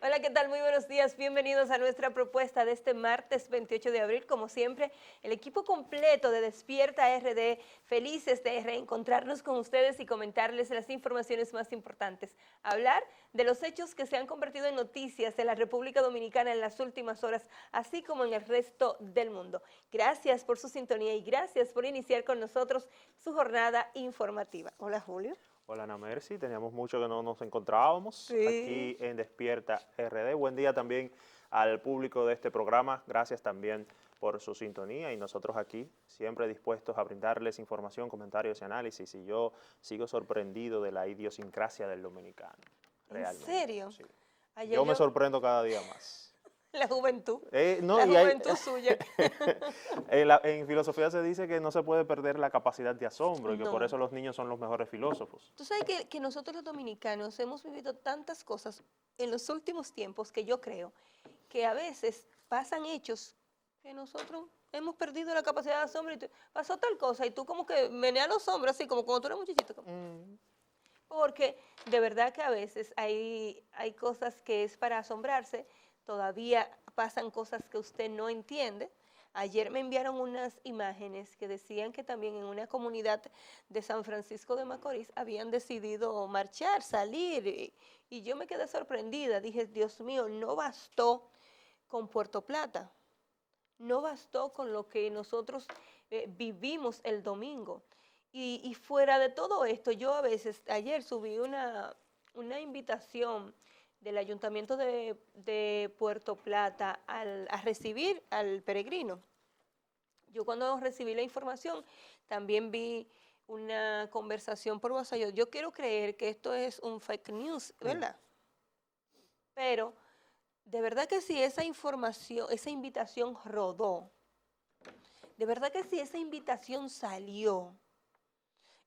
Hola, ¿qué tal? Muy buenos días. Bienvenidos a nuestra propuesta de este martes 28 de abril. Como siempre, el equipo completo de Despierta RD, felices de reencontrarnos con ustedes y comentarles las informaciones más importantes. Hablar de los hechos que se han convertido en noticias en la República Dominicana en las últimas horas, así como en el resto del mundo. Gracias por su sintonía y gracias por iniciar con nosotros su jornada informativa. Hola, Julio. Hola Ana Mercy, teníamos mucho que no nos encontrábamos Sí. aquí en Despierta RD. Buen día también al público de este programa, gracias también por su sintonía y nosotros aquí siempre dispuestos a brindarles información, comentarios y análisis, y yo sigo sorprendido de la idiosincrasia del dominicano, ¿En realmente. serio? Sí. Ayer Yo me yo, sorprendo cada día más. la juventud, No, la y hay, juventud suya. en filosofía se dice que no se puede perder la capacidad de asombro y que por No. eso los niños son los mejores filósofos. Tú sabes que nosotros los dominicanos hemos vivido tantas cosas en los últimos tiempos que yo creo que a veces pasan hechos que nosotros hemos perdido la capacidad de asombro y pasó tal cosa y tú como que meneas los hombros así como cuando tú eres muchachito. Mm. Porque de verdad que a veces hay cosas que es para asombrarse, todavía pasan cosas que usted no entiende. Ayer me enviaron unas imágenes que decían que también en una comunidad de San Francisco de Macorís habían decidido marchar, salir, y yo me quedé sorprendida. Dije, Dios mío, no bastó con Puerto Plata, no bastó con lo que nosotros vivimos el domingo. Y fuera de todo esto, yo a veces, ayer subí una invitación del Ayuntamiento de Puerto Plata a recibir al peregrino. Yo cuando recibí la información también vi una conversación por WhatsApp. Yo quiero creer que esto es un fake news, Mm. ¿verdad? Pero de verdad que si esa información, esa invitación rodó, de verdad que si esa invitación salió,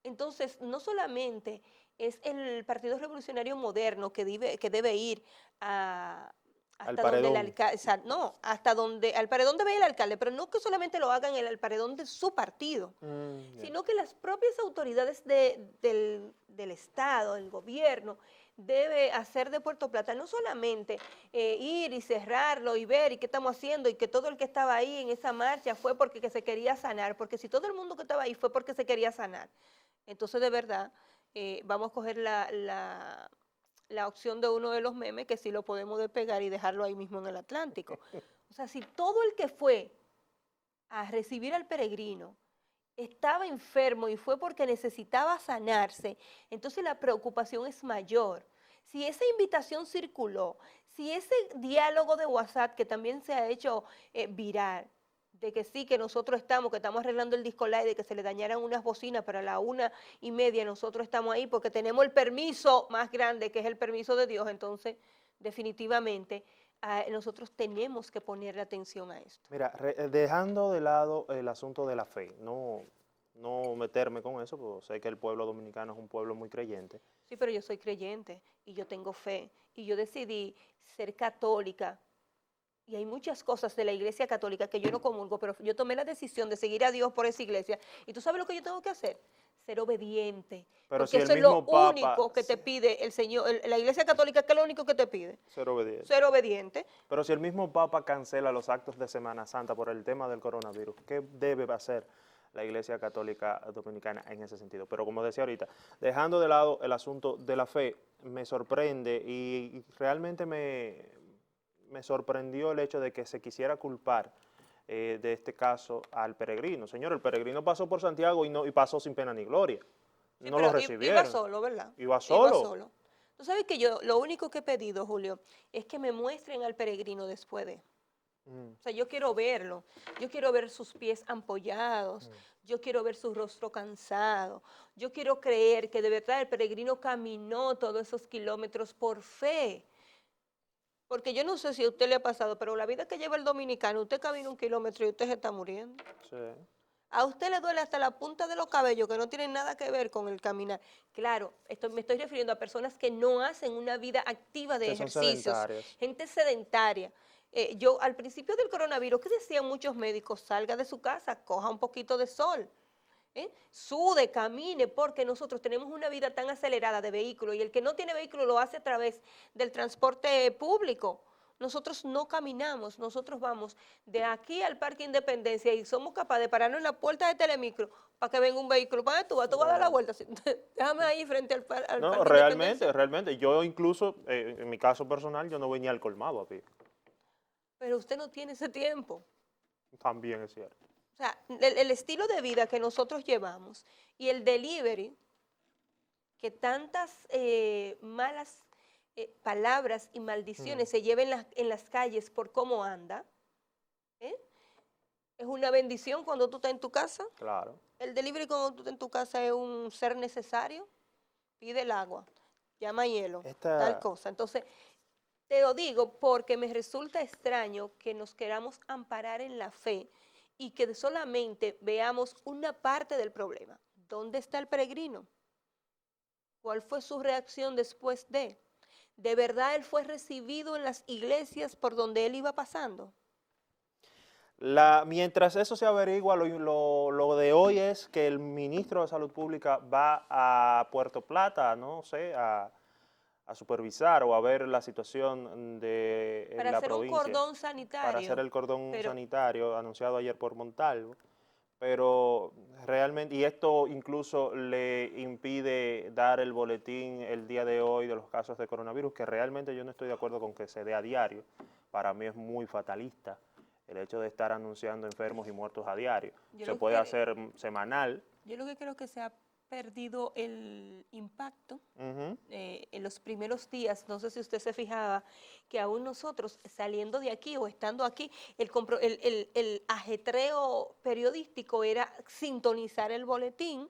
entonces no solamente es el Partido Revolucionario Moderno que debe ir a, Al hasta donde el paredón. alcalde, no, hasta donde, al paredón debe ir el alcalde, pero no que solamente lo hagan en el paredón de su partido, Ya. sino que las propias autoridades del Estado, el gobierno, debe hacer de Puerto Plata no solamente ir y cerrarlo y ver y qué estamos haciendo y que todo el que estaba ahí en esa marcha fue porque que se quería sanar, porque si todo el mundo que estaba ahí fue porque se quería sanar, entonces de verdad vamos a coger la opción de uno de los memes que sí lo podemos despegar y dejarlo ahí mismo en el Atlántico. O sea, si todo el que fue a recibir al peregrino estaba enfermo y fue porque necesitaba sanarse, entonces la preocupación es mayor. Si esa invitación circuló, si ese diálogo de WhatsApp que también se ha hecho viral, de que sí, que estamos arreglando el disco live, de que se le dañaran unas bocinas para la 1:30, nosotros estamos ahí porque tenemos el permiso más grande, que es el permiso de Dios, entonces definitivamente nosotros tenemos que ponerle atención a esto. Mira, dejando de lado el asunto de la fe, no meterme con eso, porque sé que el pueblo dominicano es un pueblo muy creyente. Sí, pero yo soy creyente y yo tengo fe y yo decidí ser católica y hay muchas cosas de la iglesia católica que yo no comulgo, pero yo tomé la decisión de seguir a Dios por esa iglesia y tú sabes lo que yo tengo que hacer, ser obediente, Pero porque si el eso es lo mismo Papa, único que te pide el Señor, la iglesia católica, ¿qué es lo único que te pide? ser obediente, Ser obediente. pero si el mismo Papa cancela los actos de Semana Santa por el tema del coronavirus, ¿qué debe hacer la Iglesia Católica Dominicana en ese sentido? Pero como decía ahorita, dejando de lado el asunto de la fe, me sorprende y realmente me sorprendió el hecho de que se quisiera culpar de este caso al peregrino. Señor, el peregrino pasó por Santiago y pasó sin pena ni gloria. Sí, No lo pero iba recibieron. solo, ¿verdad? Iba Iba solo. solo. Tú sabes que yo lo único que he pedido, Julio, es que me muestren al peregrino después de. Mm, O sea, yo quiero verlo, yo quiero ver sus pies ampollados, mm. yo quiero ver su rostro cansado, yo quiero creer que de verdad el peregrino caminó todos esos kilómetros por fe. Porque yo no sé si a usted le ha pasado, pero la vida que lleva el dominicano, usted camina 1 kilómetro y usted se está muriendo. Sí. A usted le duele hasta la punta de los cabellos, que no tienen nada que ver con el caminar. Claro, me estoy refiriendo a personas que no hacen una vida activa de Que son ejercicios, sedentarias. gente sedentaria. Yo al principio del coronavirus, ¿qué decían muchos médicos? Salga de su casa, coja un poquito de sol. Sude, camine, porque nosotros tenemos una vida tan acelerada de vehículos y el que no tiene vehículo lo hace a través del transporte público. Nosotros no caminamos, nosotros vamos de aquí al Parque Independencia y somos capaces de pararnos en la puerta de Telemicro para que venga un vehículo. ¿Para dónde tú vas? Tú vas a dar la vuelta. Déjame ahí frente al No, Parque Independencia. realmente. Yo incluso, en mi caso personal, yo no venía al colmado a pie. Pero usted no tiene ese tiempo. También es cierto. O sea, el estilo de vida que nosotros llevamos y el delivery, que tantas malas palabras y maldiciones se lleven en las calles por cómo anda, ¿eh? Es una bendición cuando tú estás en tu casa. Claro. El delivery cuando tú estás en tu casa es un ser necesario. Pide el agua, llama hielo, tal cosa. Entonces, te lo digo porque me resulta extraño que nos queramos amparar en la fe y que solamente veamos una parte del problema. ¿Dónde está el peregrino? ¿Cuál fue su reacción después de? ¿De verdad él fue recibido en las iglesias por donde él iba pasando? Mientras eso se averigua, lo de hoy es que el ministro de Salud Pública va a Puerto Plata, no sé, a supervisar o a ver la situación de Para la hacer un provincia. cordón sanitario. Para hacer el cordón sanitario anunciado ayer por Montalvo. Pero realmente, y esto incluso le impide dar el boletín el día de hoy de los casos de coronavirus, que realmente yo no estoy de acuerdo con que se dé a diario. Para mí es muy fatalista el hecho de estar anunciando enfermos y muertos a diario. Se puede hacer semanal. Yo lo que creo que se ha perdido el impacto en los primeros días. No sé si usted se fijaba que aún nosotros saliendo de aquí o estando aquí, el ajetreo periodístico era sintonizar el boletín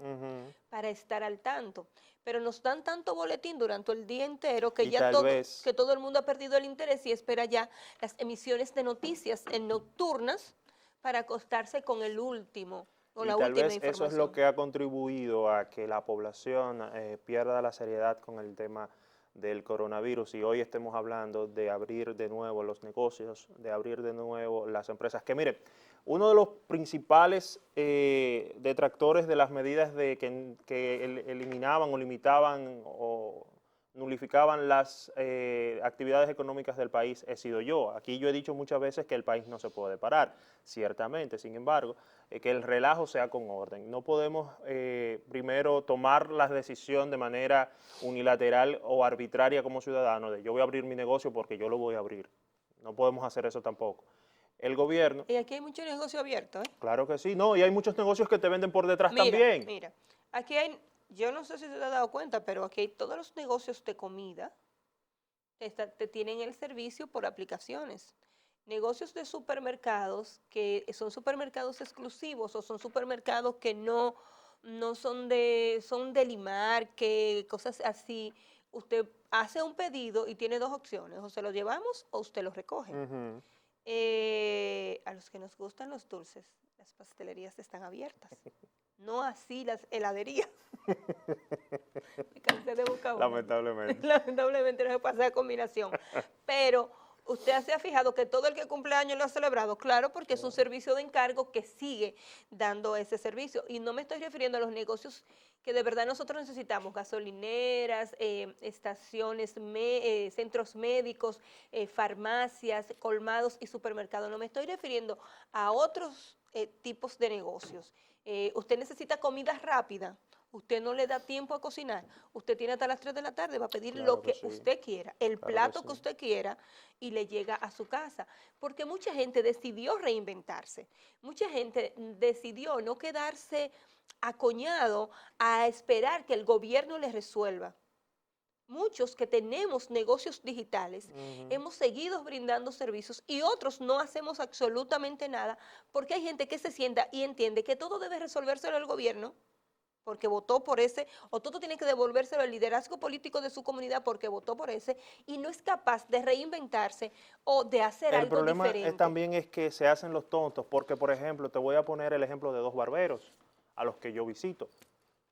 para estar al tanto. Pero nos dan tanto boletín durante el día entero que ya todo el mundo ha perdido el interés y espera ya las emisiones de noticias en nocturnas para acostarse con el último. Y tal vez eso es lo que ha contribuido a que la población pierda la seriedad con el tema del coronavirus y hoy estemos hablando de abrir de nuevo los negocios, de abrir de nuevo las empresas. Que mire, uno de los principales detractores de las medidas que eliminaban o limitaban o nulificaban las actividades económicas del país he sido yo. Aquí yo he dicho muchas veces que el país no se puede parar, ciertamente, sin embargo, que el relajo sea con orden. No podemos primero tomar la decisión de manera unilateral o arbitraria como ciudadano de yo voy a abrir mi negocio porque yo lo voy a abrir. No podemos hacer eso tampoco. El gobierno... Y aquí hay mucho negocio abierto, ¿eh? Claro que sí, no, y hay muchos negocios que te venden por detrás también. Mira, aquí hay... Yo no sé si te has dado cuenta, pero aquí hay todos los negocios de comida te tienen el servicio por aplicaciones. Negocios de supermercados que son supermercados exclusivos o son supermercados que no son de Limar, que cosas así. Usted hace un pedido y tiene dos opciones, o se lo llevamos o usted lo recoge. A los que nos gustan los dulces, las pastelerías están abiertas. No así las heladerías. Me cansé de buscar una. Lamentablemente. Lamentablemente no se pasa de combinación. Pero usted se ha fijado que todo el que cumple años lo ha celebrado, claro, porque es un servicio de encargo que sigue dando ese servicio. Y no me estoy refiriendo a los negocios que de verdad nosotros necesitamos, gasolineras, estaciones, centros médicos, farmacias, colmados y supermercados. No me estoy refiriendo a otros tipos de negocios. Usted necesita comida rápida, usted no le da tiempo a cocinar, usted tiene hasta las 3 de la tarde, va a pedir lo que usted quiera, el plato que usted quiera y le llega a su casa. Porque mucha gente decidió reinventarse, mucha gente decidió no quedarse acoñado a esperar que el gobierno les resuelva. Muchos que tenemos negocios digitales hemos seguido brindando servicios y otros no hacemos absolutamente nada porque hay gente que se sienta y entiende que todo debe resolvérselo el gobierno porque votó por ese, o todo tiene que devolvérselo al liderazgo político de su comunidad porque votó por ese y no es capaz de reinventarse o de hacer algo diferente. El problema también es que se hacen los tontos porque, por ejemplo, te voy a poner el ejemplo de dos barberos a los que yo visito.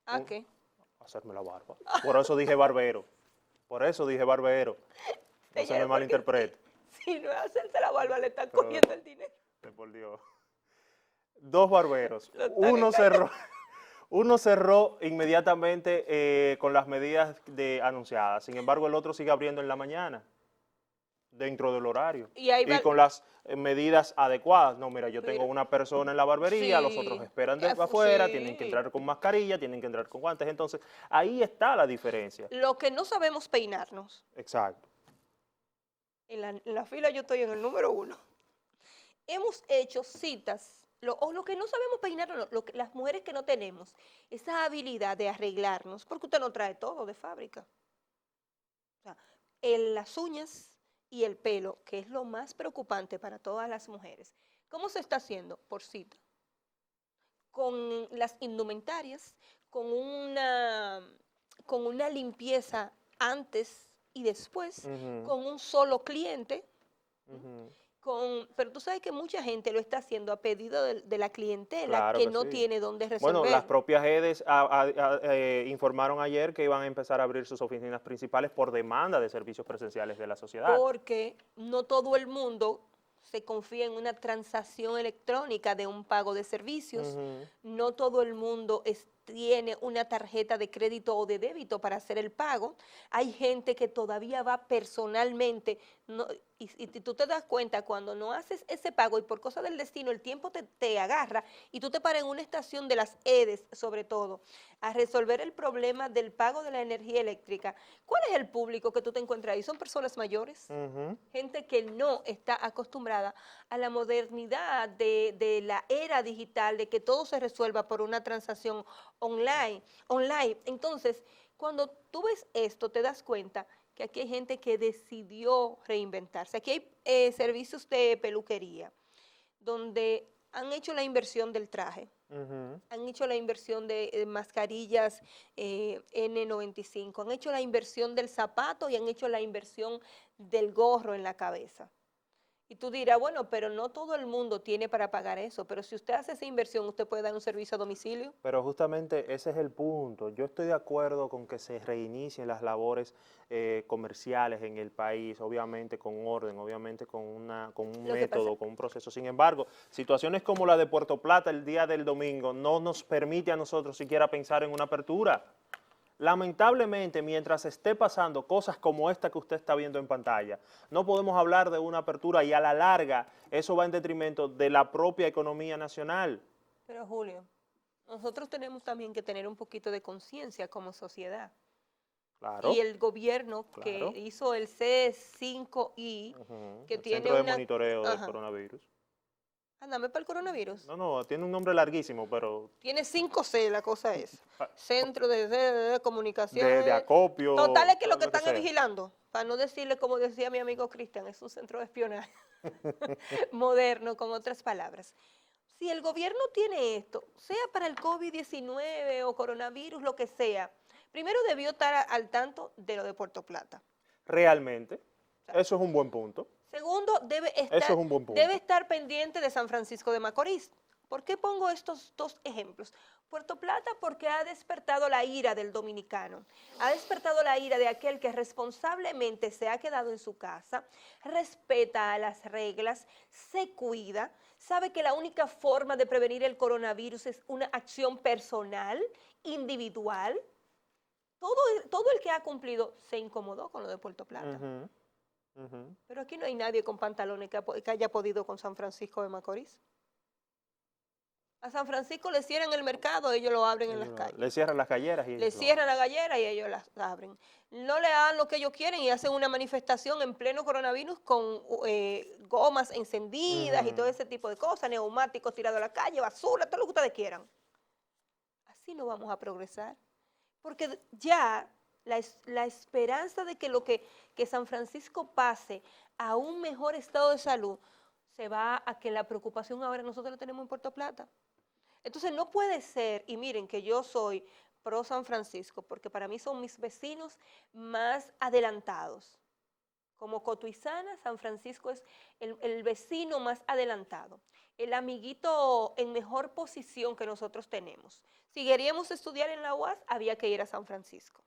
¿A qué? Hacerme la barba. Por eso dije barbero. Por eso dije barbero. No se me malinterprete. Si no es hacerse la barba, le están cogiendo el dinero. Por Dios. Dos barberos. Uno cerró inmediatamente con las medidas anunciadas, sin embargo el otro sigue abriendo en la mañana, dentro del horario, Y ahí y va, con las medidas adecuadas. No, mira, yo tengo mira, una persona en la barbería, los otros sí, esperan de afuera, tienen que sí. entrar con mascarilla, tienen que entrar con guantes, entonces ahí está la diferencia. Lo que no sabemos peinarnos. Exacto. En la fila yo estoy en el número 1. Hemos hecho citas, o lo que no sabemos peinarnos, las mujeres que no tenemos esa habilidad de arreglarnos, porque usted no trae todo de fábrica. O sea, las uñas y el pelo, que es lo más preocupante para todas las mujeres. ¿Cómo se está haciendo? Por cita. Con las indumentarias, con una limpieza antes y después, Ujú, con un solo cliente. ujú. Pero tú sabes que mucha gente lo está haciendo a pedido de la clientela Claro que que no sí. tiene dónde Bueno, las resolver. propias EDES informaron ayer que iban a empezar a abrir sus oficinas principales por demanda de servicios presenciales de la sociedad. Porque no todo el mundo se confía en una transacción electrónica de un pago de servicios, Ujú. no todo el mundo tiene una tarjeta de crédito o de débito para hacer el pago, hay gente que todavía va personalmente, y tú te das cuenta cuando no haces ese pago y por cosa del destino el tiempo te agarra y tú te paras en una estación de las EDES sobre todo a resolver el problema del pago de la energía eléctrica. ¿Cuál es el público que tú te encuentras ahí? Son personas mayores, Ujú. gente que no está acostumbrada a la modernidad de la era digital, de que todo se resuelva por una transacción online. Entonces, cuando tú ves esto, te das cuenta que aquí hay gente que decidió reinventarse. Aquí hay servicios de peluquería, donde han hecho la inversión del traje, Ujú. han hecho la inversión de mascarillas N95, han hecho la inversión del zapato y han hecho la inversión del gorro en la cabeza. Y tú dirás, bueno, pero no todo el mundo tiene para pagar eso, pero si usted hace esa inversión, usted puede dar un servicio a domicilio. Pero justamente ese es el punto. Yo estoy de acuerdo con que se reinicien las labores comerciales en el país, obviamente con orden, obviamente con un Lo que pasa, método, con un proceso. Sin embargo, situaciones como la de Puerto Plata el día del domingo no nos permite a nosotros siquiera pensar en una apertura. Lamentablemente, mientras esté pasando cosas como esta que usted está viendo en pantalla, no podemos hablar de una apertura y a la larga eso va en detrimento de la propia economía nacional. pero Julio, nosotros tenemos también que tener un poquito de conciencia como sociedad. Y Claro, el gobierno que claro. hizo el C5I, Ujú. que El tiene Centro de una... Monitoreo del Ajá, Coronavirus. ándame para el coronavirus. No, no, tiene un nombre larguísimo, pero Tiene 5C, la cosa es. ah, Centro de de Comunicaciones. Total acopio, es que lo que lo que están es sea. vigilando, para no decirle como decía mi amigo Cristian, es un centro de espionaje moderno, con otras palabras. Si el gobierno tiene esto, sea para el COVID-19 o coronavirus, lo que sea, primero debió estar al tanto de lo de Puerto Plata. Realmente, O sea, eso es un buen punto. segundo, Eso es un buen debe punto. estar pendiente de San Francisco de Macorís. ¿Por qué pongo estos dos ejemplos? Puerto Plata porque ha despertado la ira del dominicano, ha despertado la ira de aquel que responsablemente se ha quedado en su casa, respeta a las reglas, se cuida, sabe que la única forma de prevenir el coronavirus es una acción personal, individual. Todo el que ha cumplido se incomodó con lo de Puerto Plata. Ujú, ujú. Pero aquí no hay nadie con pantalones que haya podido con San Francisco de Macorís. A San Francisco le cierran el mercado, ellos lo abren en las calles. Le cierran las calleras y Le ellos lo cierran abren. la gallera y ellos las abren. No le dan lo que ellos quieren y hacen una manifestación en pleno coronavirus con gomas encendidas y todo Ujú. ese tipo de cosas, neumáticos tirados a la calle, basura, todo lo que ustedes quieran. Así no vamos a progresar. Porque ya la esperanza de que San Francisco pase a un mejor estado de salud se va a que la preocupación ahora nosotros la tenemos en Puerto Plata. Entonces no puede ser, y miren que yo soy pro San Francisco, porque para mí son mis vecinos más adelantados. Como cotuizana, San Francisco es el vecino más adelantado, el amiguito en mejor posición que nosotros tenemos. Si queríamos estudiar en la UAS, había que ir a San Francisco.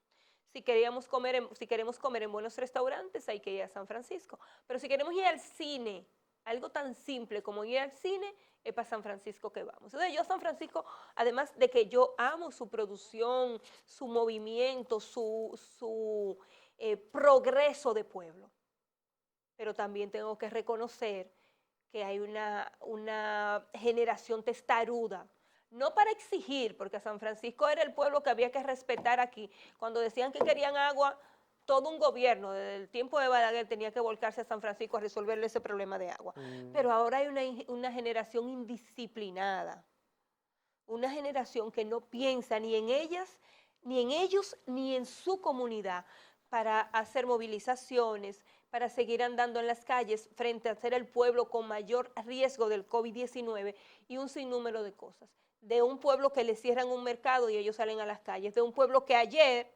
Si queremos comer en buenos restaurantes, hay que ir a San Francisco. Pero si queremos ir al cine, algo tan simple como ir al cine, es para San Francisco que vamos. Entonces yo San Francisco, además de que yo amo su producción, su movimiento, su progreso de pueblo, pero también tengo que reconocer que hay una generación testaruda, no para exigir, porque San Francisco era el pueblo que había que respetar aquí. Cuando decían que querían agua, todo un gobierno, desde el tiempo de Balaguer, tenía que volcarse a San Francisco a resolverle ese problema de agua. Pero ahora hay una generación indisciplinada, una generación que no piensa ni en ellas, ni en ellos, ni en su comunidad, para hacer movilizaciones, para seguir andando en las calles frente a ser el pueblo con mayor riesgo del COVID-19 y un sinnúmero de cosas. De un pueblo que le cierran un mercado y ellos salen a las calles, de un pueblo que ayer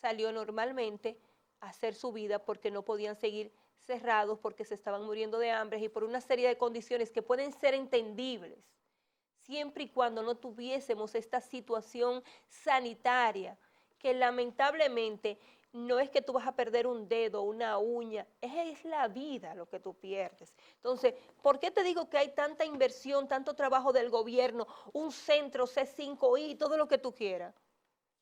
salió normalmente a hacer su vida porque no podían seguir cerrados, porque se estaban muriendo de hambre y por una serie de condiciones que pueden ser entendibles, siempre y cuando no tuviésemos esta situación sanitaria, que lamentablemente no es que tú vas a perder un dedo, una uña, es la vida lo que tú pierdes. Entonces, ¿por qué te digo que hay tanta inversión, tanto trabajo del gobierno, un centro, C5I, todo lo que tú quieras?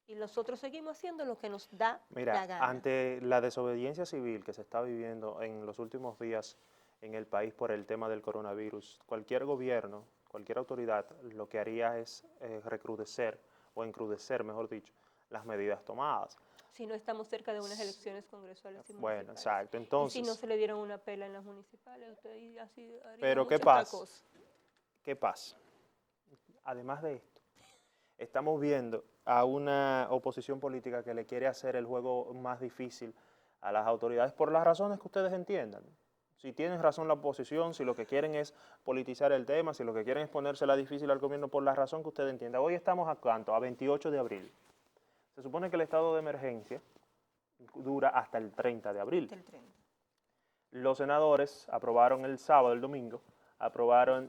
Y nosotros seguimos haciendo lo que nos da la gana. Ante la desobediencia civil que se está viviendo en los últimos días en el país por el tema del coronavirus, cualquier gobierno, cualquier autoridad, lo que haría es recrudecer, o encrudecer, mejor dicho, las medidas tomadas. Si no estamos cerca de unas elecciones congresuales y municipales. Bueno, exacto. Entonces, y si no se le dieron una pela en las municipales, usted así haría pero ¿qué pasa? ¿Qué pasa? Además de esto, estamos viendo a una oposición política que le quiere hacer el juego más difícil a las autoridades por las razones que ustedes entiendan. Si tienen razón la oposición, si lo que quieren es politizar el tema, si lo que quieren es ponérsela difícil al gobierno por la razón que usted entienda. Hoy estamos ¿a cuánto? A 28 de abril. Se supone que el estado de emergencia dura hasta el 30 de abril. El 30. Los senadores aprobaron el sábado, el domingo, aprobaron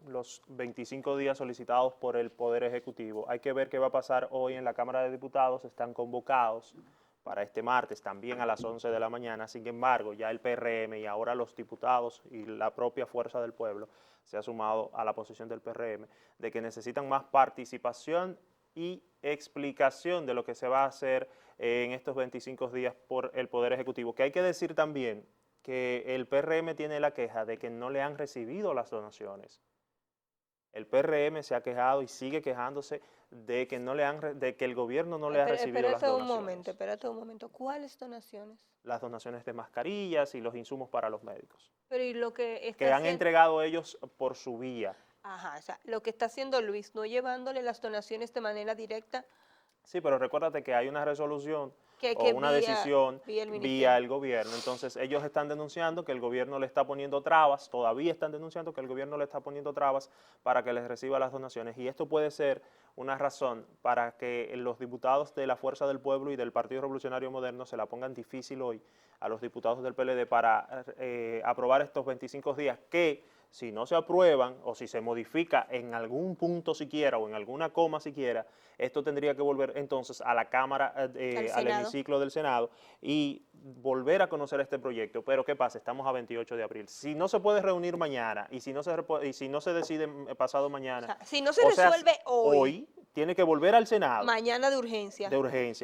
los 25 días solicitados por el Poder Ejecutivo. Hay que ver qué va a pasar hoy en la Cámara de Diputados. Están convocados para este martes, también a las 11 de la mañana. Sin embargo, ya el PRM y ahora los diputados y la propia Fuerza del Pueblo se ha sumado a la posición del PRM de que necesitan más participación y explicación de lo que se va a hacer en estos 25 días por el Poder Ejecutivo. Que hay que decir también que el PRM tiene la queja de que no le han recibido las donaciones. El PRM se ha quejado y sigue quejándose de que de que el gobierno no le ha recibido las donaciones. Espérate un momento. ¿Cuáles donaciones? Las donaciones de mascarillas y los insumos para los médicos. Pero y lo que han entregado ellos por su vía. Ajá, o sea, lo que está haciendo Luis, no llevándole las donaciones de manera directa. Sí, pero recuérdate que hay una resolución que o una decisión vía el gobierno. Entonces ellos están denunciando que el gobierno le está poniendo trabas, todavía están denunciando que el gobierno le está poniendo trabas para que les reciba las donaciones. Y esto puede ser una razón para que los diputados de la Fuerza del Pueblo y del Partido Revolucionario Moderno se la pongan difícil hoy a los diputados del PLD para aprobar estos 25 días que, si no se aprueban o si se modifica en algún punto siquiera o en alguna coma siquiera, esto tendría que volver entonces a la Cámara, al hemiciclo del Senado y volver a conocer este proyecto. Pero ¿qué pasa? Estamos a 28 de abril. Si no se puede reunir mañana y si no se decide pasado mañana, o sea, si no se resuelve hoy, tiene que volver al Senado. Mañana de urgencia.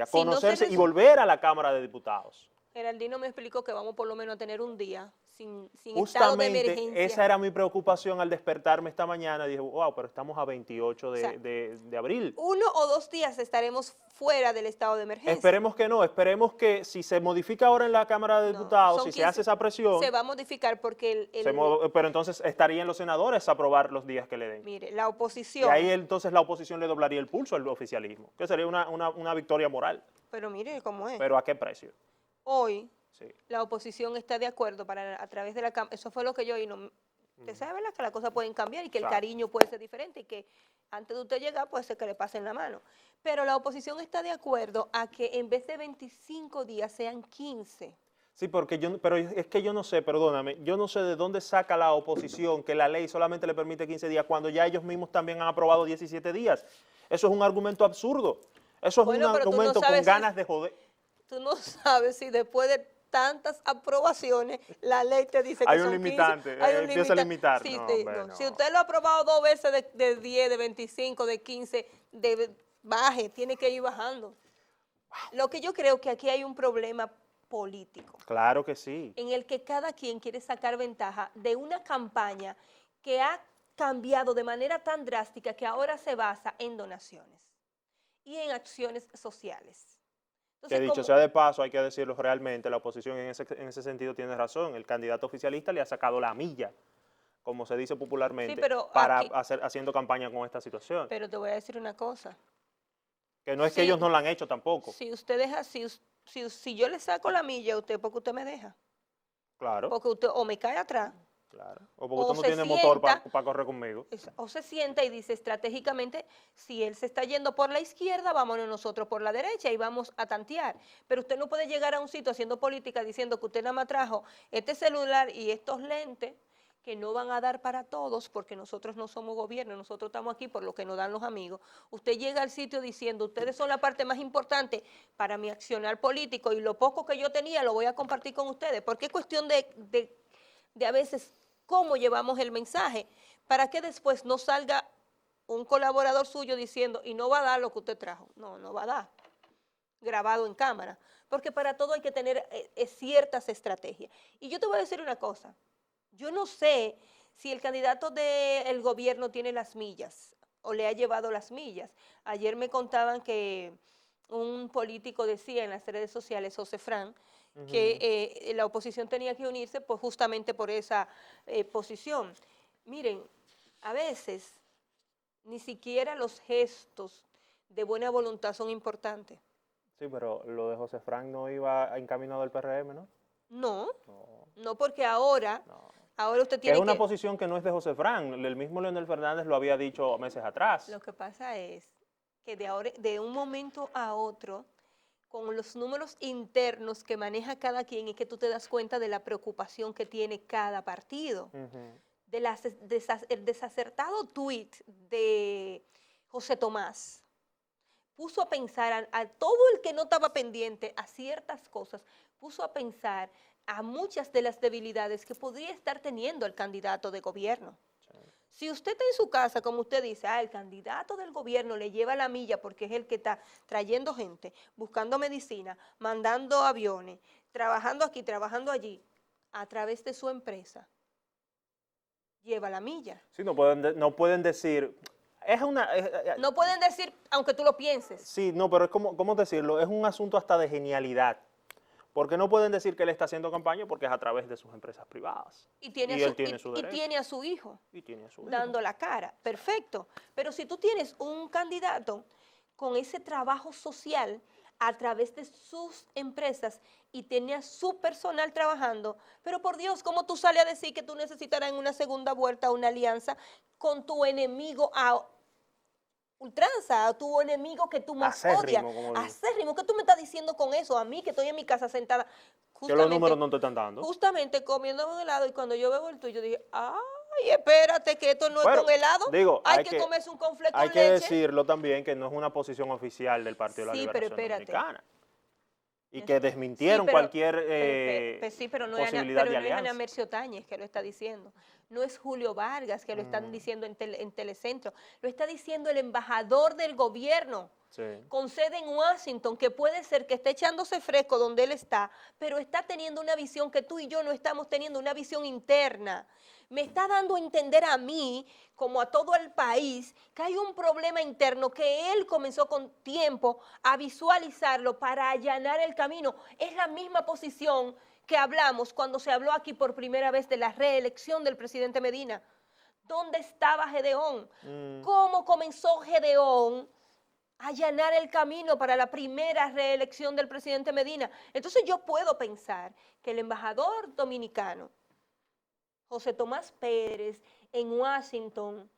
Conocerse y volver a la Cámara de Diputados. Geraldino me explicó que vamos por lo menos a tener un día sin estado de emergencia. Esa era mi preocupación al despertarme esta mañana. Dije, wow, pero estamos a 28 de abril. 1 o 2 días estaremos fuera del estado de emergencia. Esperemos que no, esperemos que si se modifica ahora en la Cámara de Diputados, si se hace esa presión... Se va a modificar porque pero entonces estarían los senadores a aprobar los días que le den. Mire, la oposición... Y ahí entonces la oposición le doblaría el pulso al oficialismo, que sería una victoria moral. Pero mire cómo es. ¿Pero a qué precio? Hoy, la oposición está de acuerdo a través de la Cámara, eso fue lo que yo oí, usted sabe, ¿verdad?, que las cosas pueden cambiar y que el cariño puede ser diferente y que antes de usted llegar puede ser que le pasen la mano. Pero la oposición está de acuerdo a que en vez de 25 días sean 15. Sí, pero es que yo no sé, perdóname, yo no sé de dónde saca la oposición que la ley solamente le permite 15 días cuando ya ellos mismos también han aprobado 17 días. Eso es un argumento absurdo. Eso es un argumento con ganas de joder. Tú no sabes si después de tantas aprobaciones, la ley te dice que Hay un son limitante, 15. Hay un empieza a limitar. Sí, No, sí, hombre, no. no. Si usted lo ha aprobado 2 veces de 10, de 25, de 15, baje, tiene que ir bajando. Lo que yo creo que aquí hay un problema político, Claro que sí. en el que cada quien quiere sacar ventaja de una campaña que ha cambiado de manera tan drástica que ahora se basa en donaciones y en acciones sociales. Que Entonces, dicho como, sea de paso, hay que decirlo realmente, la oposición en ese sentido tiene razón. El candidato oficialista le ha sacado la milla, como se dice sí, popularmente, pero para aquí, haciendo campaña con esta situación. pero te voy a decir una cosa. Que no es que ellos Si, no la han hecho tampoco. si usted deja, si yo le saco la milla a usted, porque usted me deja, Claro, porque usted o me cae atrás, claro. O porque o usted no se tiene motor sienta, para correr conmigo. o se sienta y dice estratégicamente, si él se está yendo por la izquierda, vámonos nosotros por la derecha y vamos a tantear. Pero usted no puede llegar a un sitio haciendo política diciendo que usted nada más trajo este celular y estos lentes que no van a dar para todos porque nosotros no somos gobierno, nosotros estamos aquí por lo que nos dan los amigos. Usted llega al sitio diciendo, ustedes son la parte más importante para mi accionar político y lo poco que yo tenía lo voy a compartir con ustedes, porque es cuestión de a veces cómo llevamos el mensaje, para que después no salga un colaborador suyo diciendo, y no va a dar lo que usted trajo. No, no va a dar, grabado en cámara, porque para todo hay que tener ciertas estrategias. Y yo te voy a decir una cosa, yo no sé si el candidato del gobierno tiene las millas o le ha llevado las millas. Ayer me contaban que un político decía en las redes sociales, José Fran, que la oposición tenía que unirse pues, justamente por esa posición. Miren, a veces ni siquiera los gestos de buena voluntad son importantes. Sí, pero lo de José Frank no iba encaminado al PRM, ¿no? No, No, no porque ahora no. usted Que es tiene una que... posición que no es de José Frank. El mismo Leonel Fernández lo había dicho meses atrás. Lo que pasa es que de un momento a otro, con los números internos que maneja cada quien, es que tú te das cuenta de la preocupación que tiene cada partido. El desacertado tuit de José Tomás puso a pensar a todo el que no estaba pendiente a ciertas cosas, puso a pensar a muchas de las debilidades que podría estar teniendo el candidato de gobierno. Si usted está en su casa, como usted dice, el candidato del gobierno le lleva la milla porque es el que está trayendo gente, buscando medicina, mandando aviones, trabajando aquí, trabajando allí, a través de su empresa, lleva la milla. Sí, no pueden decir, es una, No pueden decir, aunque tú lo pienses. sí, no, pero es como, ¿cómo decirlo? Es un asunto hasta de genialidad. Porque no pueden decir que él está haciendo campaña porque es a través de sus empresas privadas. Y tiene, Y él tiene su derecho. tiene a su hijo Y tiene a su hijo. dando la cara. Perfecto. Pero si tú tienes un candidato con ese trabajo social a través de sus empresas y tiene a su personal trabajando, pero por Dios, ¿cómo tú sales a decir que tú necesitarás en una segunda vuelta una alianza con tu enemigo a ultranza, a tu enemigo que tú más odias? Acérrimo, como digo. Acérrimo, ¿qué tú me estás diciendo con eso? A mí que estoy en mi casa sentada, Que los números no te están dando. justamente comiéndome un helado, y cuando yo veo el tuyo dije, ay, espérate, que esto no Bueno, es con helado, digo, hay que comerse un conflicto con hay que leche. decirlo también que no es una posición oficial del Partido de la Sí, pero Liberación espérate. Dominicana. Y que desmintieron Sí, pero- cualquier pero no posibilidad es de Ana alianza. Mercio Táñez que lo está diciendo, no es Julio Vargas que lo están diciendo en Telecentro, lo está diciendo el embajador del gobierno Sí. con sede en Washington, que puede ser que esté echándose fresco donde él está, pero está teniendo una visión que tú y yo no estamos teniendo, una visión interna. Me está dando a entender a mí, como a todo el país, que hay un problema interno que él comenzó con tiempo a visualizarlo para allanar el camino. Es la misma posición que hablamos cuando se habló aquí por primera vez de la reelección del presidente Medina. ¿Dónde estaba Gedeón? ¿Cómo comenzó Gedeón a allanar el camino para la primera reelección del presidente Medina? Entonces yo puedo pensar que el embajador dominicano, José Tomás Pérez, en Washington,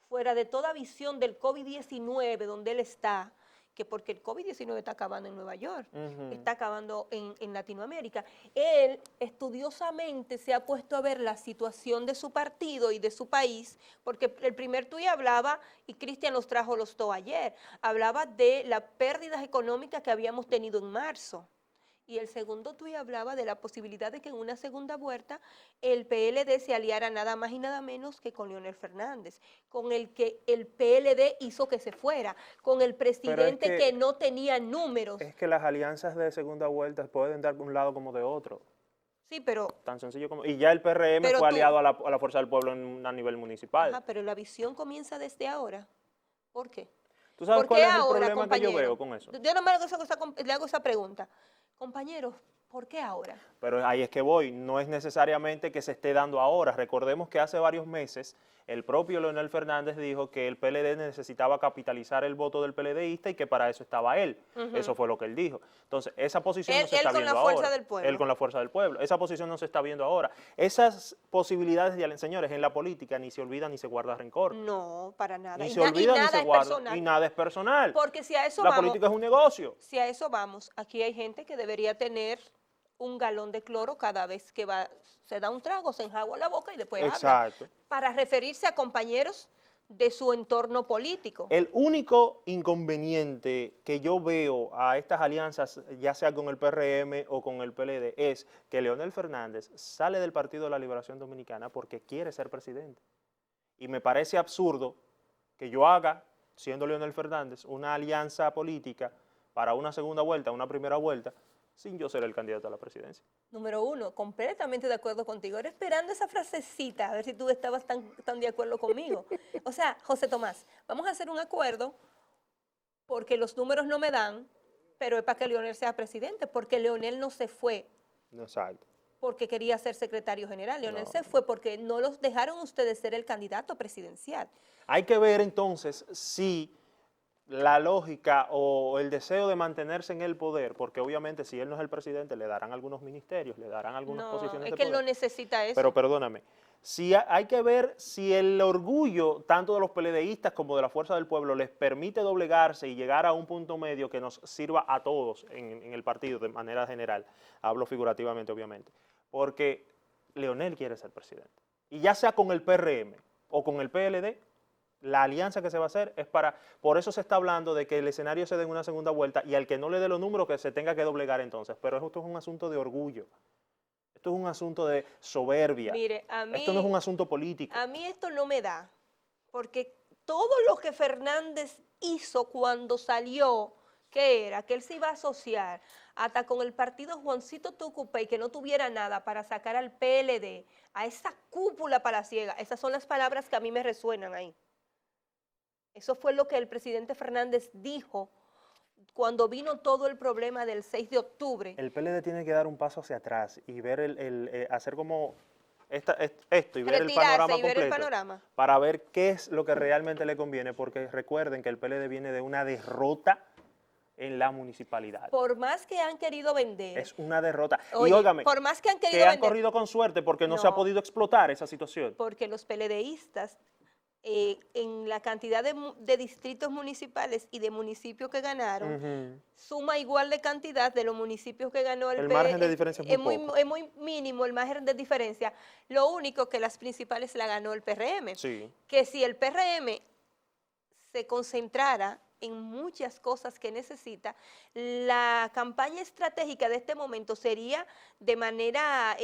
fuera de toda visión del COVID-19, donde él está, que porque el COVID-19 está acabando en Nueva York, está acabando en Latinoamérica, él estudiosamente se ha puesto a ver la situación de su partido y de su país, porque el primer tuit hablaba, y Cristian los trajo los dos ayer, hablaba de las pérdidas económicas que habíamos tenido en marzo, Y el segundo tuit hablaba de la posibilidad de que en una segunda vuelta el PLD se aliara nada más y nada menos que con Leonel Fernández, con el que el PLD hizo que se fuera, con el Pero presidente que no tenía números. es que las alianzas de segunda vuelta pueden dar de un lado como de otro. Sí, pero Tan sencillo como... Y ya el PRM fue aliado a la Fuerza del Pueblo a nivel municipal. Ajá, pero la visión comienza desde ahora. ¿Por qué? ¿Tú sabes ¿Por cuál qué es el ahora, problema que yo compañero? veo con eso? Yo nomás le hago esa pregunta. Compañeros, ¿por qué ahora? Pero ahí es que voy, no es necesariamente que se esté dando ahora. Recordemos que hace varios meses el propio Leonel Fernández dijo que el PLD necesitaba capitalizar el voto del PLDista y que para eso estaba él. Eso fue lo que él dijo. Entonces, esa posición no se está viendo ahora. Él con la fuerza del pueblo. Él con la fuerza del pueblo. Esa posición no se está viendo ahora. Esas posibilidades, señores, en la política ni se olvida ni se guarda rencor. No, para nada. Ni se olvida ni se guarda. Y nada es personal. Porque si a eso la vamos... política es un negocio. Si a eso vamos, aquí hay gente que debería tener un galón de cloro cada vez que se da un trago, se enjagua la boca y después habla, para referirse a compañeros de su entorno político. El único inconveniente que yo veo a estas alianzas, ya sea con el PRM o con el PLD, es que Leonel Fernández sale del Partido de la Liberación Dominicana porque quiere ser presidente. Y me parece absurdo que yo haga, siendo Leonel Fernández, una alianza política para una segunda vuelta, una primera vuelta, sin yo ser el candidato a la presidencia. Número uno, completamente de acuerdo contigo. Ahora esperando esa frasecita, a ver si tú estabas tan de acuerdo conmigo. O sea, José Tomás, vamos a hacer un acuerdo porque los números no me dan, pero es para que Leonel sea presidente, porque Leonel no se fue. Exacto. Porque quería ser secretario general. Leonel se fue porque no los dejaron ustedes ser el candidato presidencial. Hay que ver entonces si la lógica o el deseo de mantenerse en el poder, porque obviamente si él no es el presidente le darán algunos ministerios, le darán algunas posiciones de poder. Es que él no necesita eso. Pero perdóname, si hay que ver si el orgullo tanto de los PLDistas como de la Fuerza del Pueblo les permite doblegarse y llegar a un punto medio que nos sirva a todos en el partido de manera general, hablo figurativamente obviamente, porque Leonel quiere ser presidente. Y ya sea con el PRM o con el PLD, la alianza que se va a hacer es por eso se está hablando de que el escenario se dé en una segunda vuelta y al que no le dé los números que se tenga que doblegar entonces, pero esto es un asunto de orgullo, esto es un asunto de soberbia, mire, esto no es un asunto político. A mí esto no me da, porque todo lo que Fernández hizo cuando salió, que era que él se iba a asociar hasta con el partido Juancito Tucupey, que no tuviera nada para sacar al PLD, a esa cúpula palaciega, esas son las palabras que a mí me resuenan ahí. Eso fue lo que el presidente Fernández dijo cuando vino todo el problema del 6 de octubre. El PLD tiene que dar un paso hacia atrás y ver hacer como esto y ver el panorama completo para ver qué es lo que realmente le conviene, porque recuerden que el PLD viene de una derrota en la municipalidad. Por más que han querido vender. Es una derrota. Oye, y óigame, por más que han querido vender, han corrido con suerte porque no se ha podido explotar esa situación. Porque los PLDistas, en la cantidad de distritos municipales y de municipios que ganaron, suma igual de cantidad de los municipios que ganó el margen de diferencia es muy mínimo el margen de diferencia. Lo único que las principales la ganó el PRM. Sí. Que si el PRM se concentrara en muchas cosas que necesita, la campaña estratégica de este momento sería de manera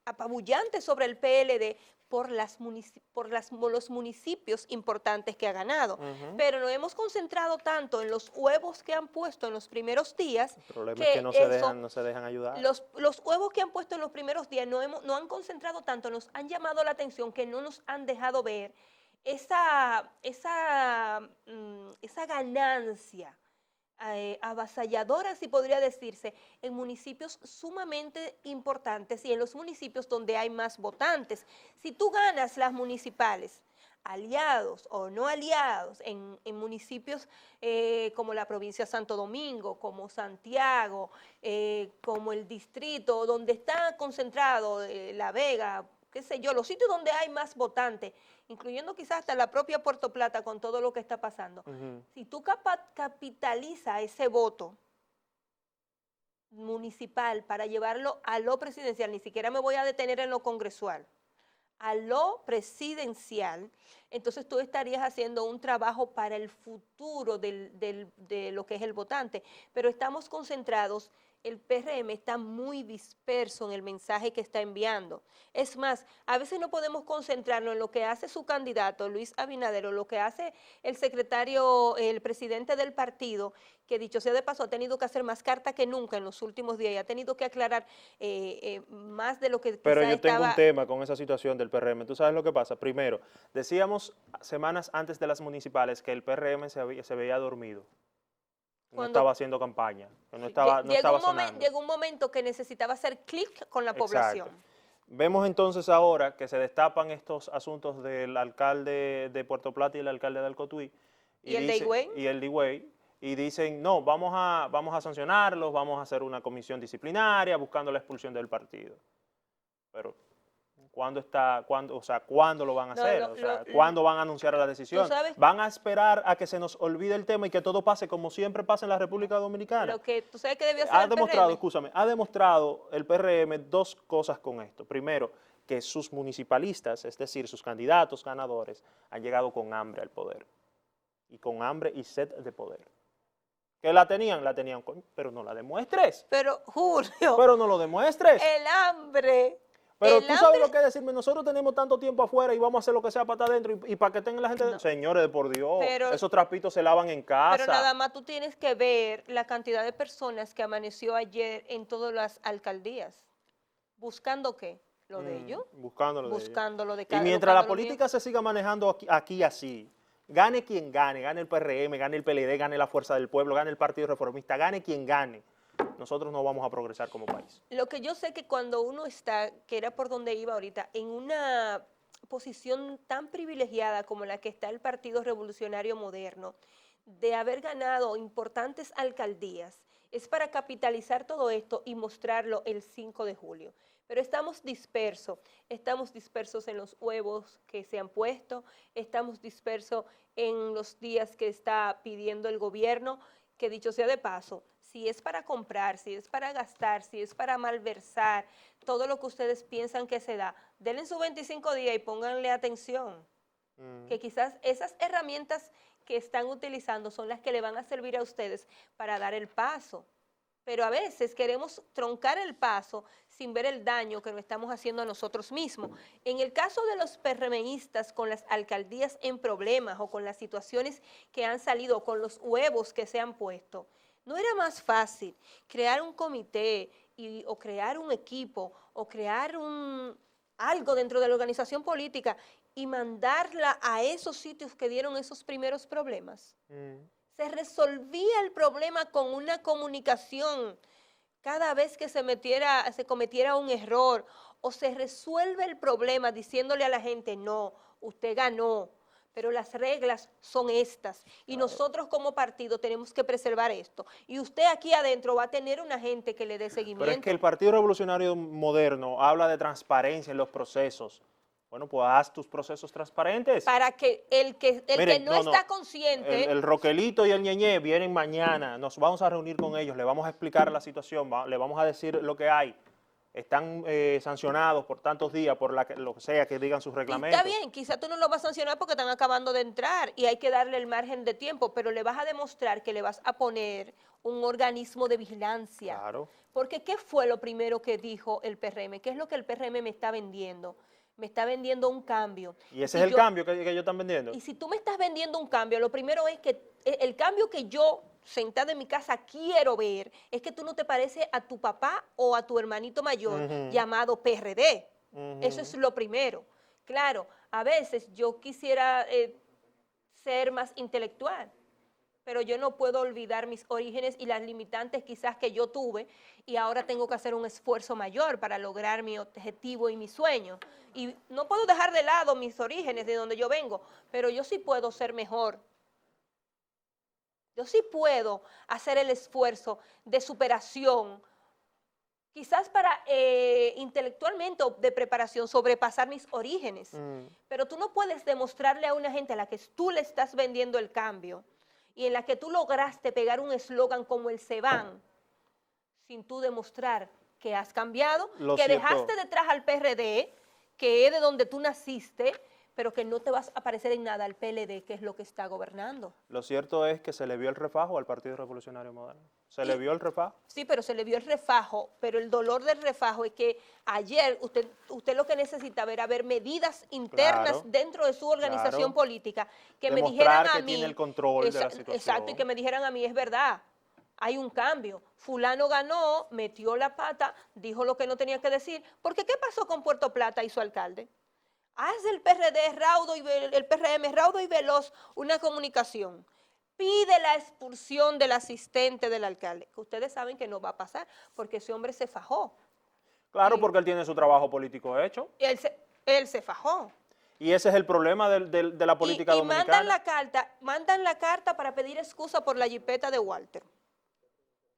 apabullante sobre el PLD, por los municipios importantes que ha ganado. Pero nos hemos concentrado tanto en los huevos que han puesto en los primeros días. El problema es que no se dejan ayudar. Los huevos que han puesto en los primeros días no han concentrado tanto, nos han llamado la atención que no nos han dejado ver esa ganancia avasalladora, si podría decirse, en municipios sumamente importantes y en los municipios donde hay más votantes. Si tú ganas las municipales, aliados o no aliados, en municipios como la provincia de Santo Domingo, como Santiago, como el distrito, donde está concentrado La Vega, qué sé yo, los sitios donde hay más votantes, incluyendo quizás hasta la propia Puerto Plata con todo lo que está pasando. Si tú capitalizas ese voto municipal para llevarlo a lo presidencial, ni siquiera me voy a detener en lo congresual, a lo presidencial, entonces tú estarías haciendo un trabajo para el futuro de lo que es el votante, pero estamos concentrados el PRM está muy disperso en el mensaje que está enviando. Es más, a veces no podemos concentrarnos en lo que hace su candidato, Luis Abinader, o lo que hace el secretario, el presidente del partido, que dicho sea de paso, ha tenido que hacer más carta que nunca en los últimos días y ha tenido que aclarar más de lo que Pero quizás yo tengo un estaba... tema con esa situación del PRM. ¿Tú sabes lo que pasa? Primero, decíamos semanas antes de las municipales que el PRM se veía dormido. No Cuando estaba haciendo campaña, que no estaba sonando. llegó un momento que necesitaba hacer clic con la población. Exacto. Vemos entonces ahora que se destapan estos asuntos del alcalde de Puerto Plata y el alcalde de Alcotuí. ¿Y el de Higüey? Y el de Higüey. Y dicen, no, vamos a sancionarlos, vamos a hacer una comisión disciplinaria buscando la expulsión del partido. Pero, ¿cuándo lo van a hacer? ¿Cuándo van a anunciar la decisión? ¿Van a esperar a que se nos olvide el tema y que todo pase como siempre pasa en la República Dominicana? Lo que tú sabes que debió hacer Ha demostrado el PRM dos cosas con esto. Primero, que sus municipalistas, es decir, sus candidatos ganadores, han llegado con hambre al poder. Y con hambre y sed de poder. ¿Que la tenían? La tenían, pero no la demuestres. Pero, Julio. Pero no lo demuestres. El hambre. Pero tú sabes lo que es decirme, nosotros tenemos tanto tiempo afuera y vamos a hacer lo que sea para estar adentro y para que tenga la gente... No. Señores, por Dios, esos trapitos se lavan en casa. Pero nada más tú tienes que ver la cantidad de personas que amaneció ayer en todas las alcaldías. ¿Buscando qué? ¿Lo de ellos? Buscando lo de cada... Y mientras la política se siga manejando aquí así, gane quien gane el PRM, gane el PLD, gane la Fuerza del Pueblo, gane el Partido Reformista, gane quien gane, nosotros no vamos a progresar como país. Lo que yo sé que cuando uno está, que era por donde iba ahorita, en una posición tan privilegiada como la que está el Partido Revolucionario Moderno, de haber ganado importantes alcaldías, es para capitalizar todo esto y mostrarlo el 5 de julio. Pero estamos dispersos en los huevos que se han puesto, estamos dispersos en los días que está pidiendo el gobierno, que dicho sea de paso, si es para comprar, si es para gastar, si es para malversar, todo lo que ustedes piensan que se da, denle sus 25 días y pónganle atención, que quizás esas herramientas que están utilizando son las que le van a servir a ustedes para dar el paso. Pero a veces queremos troncar el paso sin ver el daño que nos estamos haciendo a nosotros mismos. En el caso de los PRMistas con las alcaldías en problemas o con las situaciones que han salido, con los huevos que se han puesto, ¿no era más fácil crear un comité o crear un equipo o crear algo dentro de la organización política y mandarla a esos sitios que dieron esos primeros problemas? Se resolvía el problema con una comunicación cada vez que se cometiera un error, o se resuelve el problema diciéndole a la gente, no, usted ganó, pero las reglas son estas y nosotros como partido tenemos que preservar esto. Y usted aquí adentro va a tener una gente que le dé seguimiento. Pero es que el Partido Revolucionario Moderno habla de transparencia en los procesos. Bueno, pues haz tus procesos transparentes. Para que el que no está consciente... El Roquelito y el Ñeñé vienen mañana, nos vamos a reunir con ellos, le vamos a explicar la situación, le vamos a decir lo que hay. Están sancionados por tantos días, por lo que sea que digan sus reglamentos. Está bien, quizá tú no lo vas a sancionar porque están acabando de entrar y hay que darle el margen de tiempo, pero le vas a demostrar que le vas a poner un organismo de vigilancia. Claro. Porque ¿qué fue lo primero que dijo el PRM? ¿Qué es lo que el PRM me está vendiendo? Me está vendiendo un cambio. ¿Y ese es el cambio que ellos están vendiendo? Y si tú me estás vendiendo un cambio, lo primero es que el cambio que yo, sentada en mi casa, quiero ver, es que tú no te pareces a tu papá o a tu hermanito mayor llamado PRD. Eso es lo primero. Claro, a veces yo quisiera ser más intelectual, pero yo no puedo olvidar mis orígenes y las limitantes quizás que yo tuve y ahora tengo que hacer un esfuerzo mayor para lograr mi objetivo y mi sueño. Y no puedo dejar de lado mis orígenes, de donde yo vengo, pero yo sí puedo ser mejor. Yo sí puedo hacer el esfuerzo de superación, quizás para intelectualmente o de preparación sobrepasar mis orígenes. Pero tú no puedes demostrarle a una gente a la que tú le estás vendiendo el cambio y en la que tú lograste pegar un eslogan como el Se Van, sin tú demostrar que has cambiado, que dejaste detrás al PRD, que es de donde tú naciste, pero que no te vas a parecer en nada al PLD, que es lo que está gobernando. Lo cierto es que se le vio el refajo al Partido Revolucionario Moderno. Se le vio el refajo. Sí, pero se le vio el refajo, pero el dolor del refajo es que ayer usted lo que necesitaba era ver medidas internas Claro, dentro de su organización claro. política que me Demostrar dijeran a que mí, tiene el control de la situación. exacto, y que me dijeran a mí, es verdad, hay un cambio. Fulano ganó, metió la pata, dijo lo que no tenía que decir, porque ¿qué pasó con Puerto Plata y su alcalde? Hace el PRD raudo y el PRM raudo y veloz una comunicación. Pide la expulsión del asistente del alcalde, que ustedes saben que no va a pasar, porque ese hombre se fajó. Claro, Y porque él tiene su trabajo político hecho. él se fajó. Y ese es el problema de la política Y dominicana. mandan la carta para pedir excusa por la jipeta de Walter.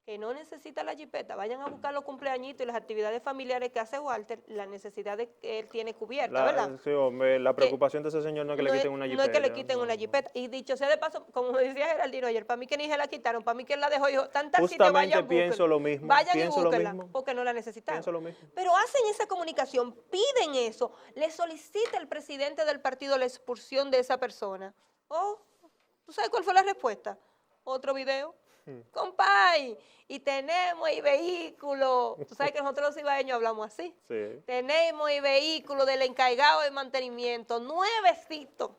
Que no necesita la jipeta, vayan a buscar los cumpleañitos y las actividades familiares que hace Walter, la necesidad que él tiene cubierta, ¿verdad? Sí, hombre, la Que preocupación de ese señor no es que le quiten una no jipeta. es que le quiten una jipeta. Y dicho sea de paso, como decía Geraldino ayer, para mí que ni se la quitaron, para mí que él la dejó, dijo, tanta sitio, vayan, pienso búsquenla. lo mismo. Vayan Pienso y lo búsquenla, mismo. porque no la necesitaban. Pienso lo mismo. Pero hacen esa comunicación, piden eso, le solicita el presidente del partido la expulsión de esa persona. Oh, ¿tú sabes cuál fue la respuesta? Otro video. Compay, y tenemos el vehículo, tú sabes que nosotros los ibaeños hablamos así, Sí. tenemos el vehículo del encargado de mantenimiento, nuevecito.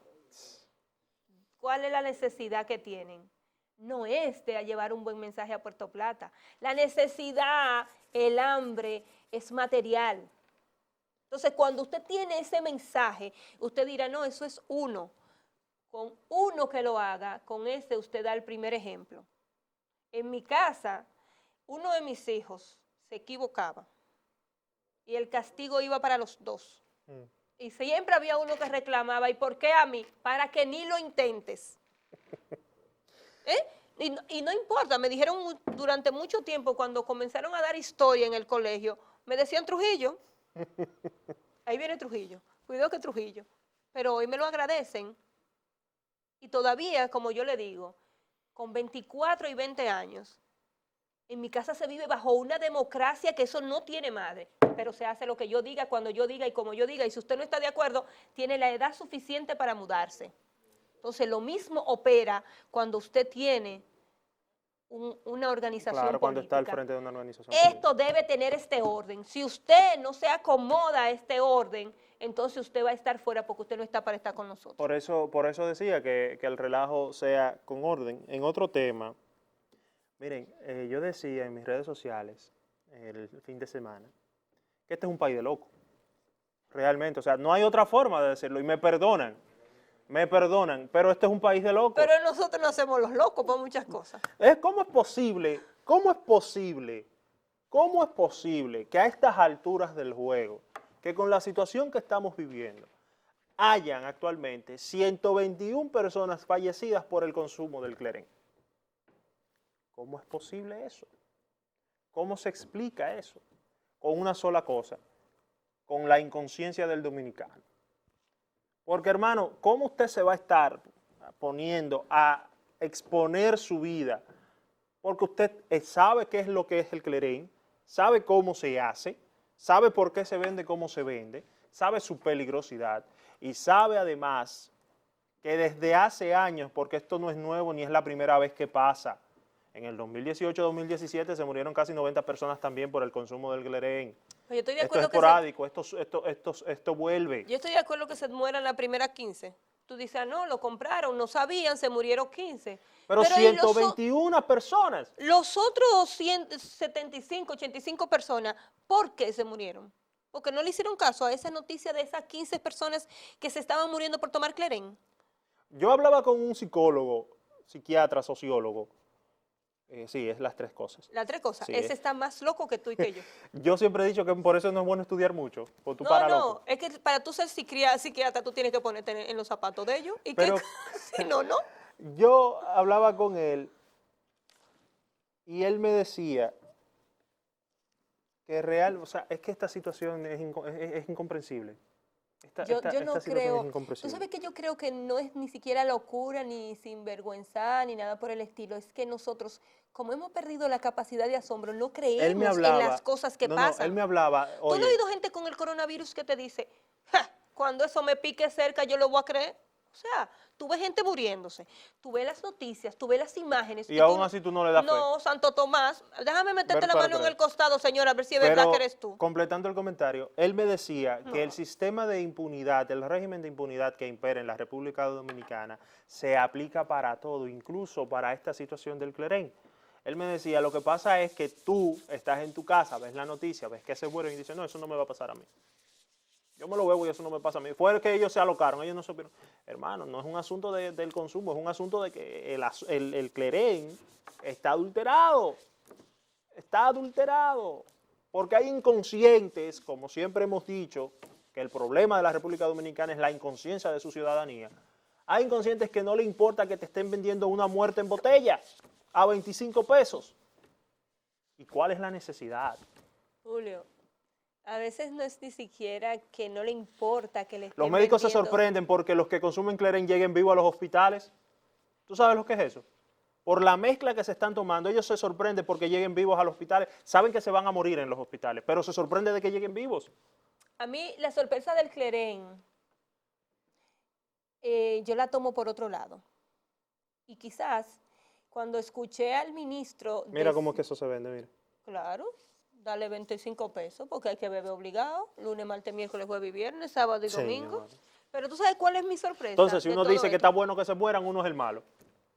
¿Cuál es la necesidad que tienen? No es de llevar un buen mensaje a Puerto Plata, la necesidad, el hambre es material. Entonces cuando usted tiene ese mensaje, usted dirá, no, eso es uno, con uno que lo haga, con ese usted da el primer ejemplo. En mi casa, uno de mis hijos se equivocaba y el castigo iba para los dos. Y siempre había uno que reclamaba, ¿y por qué a mí? Para que ni lo intentes. Y no importa, me dijeron durante mucho tiempo, cuando comenzaron a dar historia en el colegio, me decían Trujillo. Ahí viene Trujillo, cuidado que Trujillo. Pero hoy me lo agradecen. Y todavía, como yo le digo, con 24 y 20 años, en mi casa se vive bajo una democracia que eso no tiene madre, pero se hace lo que yo diga, cuando yo diga y como yo diga, y si usted no está de acuerdo, tiene la edad suficiente para mudarse. Entonces, lo mismo opera cuando usted tiene una organización Claro, cuando política. está al frente de una organización Esto política. debe tener este orden. Si usted no se acomoda a este orden, entonces usted va a estar fuera porque usted no está para estar con nosotros. Por eso decía que el relajo sea con orden. En otro tema, miren, yo decía en mis redes sociales el fin de semana que este es un país de locos. Realmente, o sea, no hay otra forma de decirlo y me perdonan, pero este es un país de locos. Pero nosotros no hacemos los locos por muchas cosas. ¿Cómo es posible? ¿Cómo es posible? ¿Cómo es posible que a estas alturas del juego, que con la situación que estamos viviendo, hayan actualmente 121 personas fallecidas por el consumo del clerén? ¿Cómo es posible eso? ¿Cómo se explica eso? Con una sola cosa, con la inconsciencia del dominicano. Porque, hermano, ¿cómo usted se va a estar poniendo a exponer su vida? Porque usted sabe qué es lo que es el clerén, sabe cómo se hace, sabe por qué se vende, cómo se vende, sabe su peligrosidad y sabe además que desde hace años, porque esto no es nuevo ni es la primera vez que pasa, en el 2018-2017 se murieron casi 90 personas también por el consumo del clerén. Yo estoy de Esto es acuerdo esporádico, esto vuelve. yo estoy de acuerdo que se mueran las primeras 15. Tú dices, ah, no, lo compraron, no sabían, se murieron 15. Pero 121 personas. Los otros 175, 85 personas, ¿por qué se murieron? Porque no le hicieron caso a esa noticia de esas 15 personas que se estaban muriendo por tomar clerén. Yo hablaba con un psicólogo, psiquiatra, sociólogo. Sí, es las tres cosas. Las tres cosas. Sí, Ese está más loco que tú y que yo. Yo siempre he dicho que por eso no es bueno estudiar mucho. Tú No, es que para tú ser psiquiatra tú tienes que ponerte en los zapatos de ellos. Y pero, que, si no, no. Yo hablaba con él y él me decía que o sea, es que esta situación es incomprensible. Yo no creo. Es Tú sabes que yo creo que no es ni siquiera locura, ni sinvergüenza, ni nada por el estilo. Es que nosotros, como hemos perdido la capacidad de asombro, no creemos en las cosas que pasan. Él me hablaba. ¿Tú no has oído gente con el coronavirus que te dice, ¡ja! cuando eso me pique cerca, yo lo voy a creer. O sea, tú ves gente muriéndose, tú ves las noticias, tú ves las imágenes. Y aún así tú no le das fe. No, Santo Tomás, déjame meterte la Pero, mano en el costado, señora, a ver si es verdad que eres tú. Completando el comentario, él me decía No. que el sistema de impunidad, el régimen de impunidad que impera en la República Dominicana se aplica para todo, incluso para esta situación del Clerén. Él me decía, lo que pasa es que tú estás en tu casa, ves la noticia, ves que se mueren y dices, no, eso no me va a pasar a mí. Yo me lo bebo y eso no me pasa a mí. Fue que ellos se alocaron, ellos no supieron. Hermano, no es un asunto del consumo, es un asunto de que el Clerén está adulterado. Está adulterado. Porque hay inconscientes, como siempre hemos dicho, que el problema de la República Dominicana es la inconsciencia de su ciudadanía. Hay inconscientes que no le importa que te estén vendiendo una muerte en botella a 25 pesos. ¿Y cuál es la necesidad? Julio, a veces no es ni siquiera que no le importa que le estén Los médicos se vendiendo. sorprenden porque los que consumen Clerén lleguen vivos a los hospitales. ¿Tú sabes lo que es eso? Por la mezcla que se están tomando, ellos se sorprenden porque lleguen vivos a los hospitales. Saben que se van a morir en los hospitales, pero se sorprende de que lleguen vivos. A mí la sorpresa del Clerén, yo la tomo por otro lado. Y quizás cuando escuché al ministro... Mira cómo es que eso se vende, mira. Claro, dale 25 pesos porque hay que beber obligado, lunes, martes, miércoles, jueves y viernes, sábado y Sí, domingo. mi Pero tú sabes cuál es mi sorpresa. Entonces, si de uno todo dice que esto? está bueno que se mueran, uno es el malo.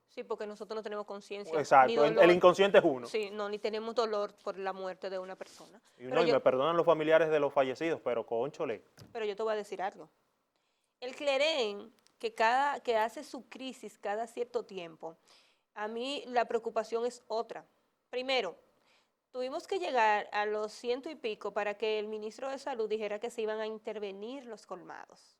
Sí, porque nosotros no tenemos conciencia. Exacto, ni el dolor. inconsciente es uno. Sí, no, ni tenemos dolor por la muerte de una persona. Y, no, y me perdonan los familiares de los fallecidos, pero cónchole. Pero yo te voy a decir algo. El Clerén, que hace su crisis cada cierto tiempo, a mí la preocupación es otra. Primero, tuvimos que llegar a los 100 y pico para que el ministro de Salud dijera que se iban a intervenir los colmados,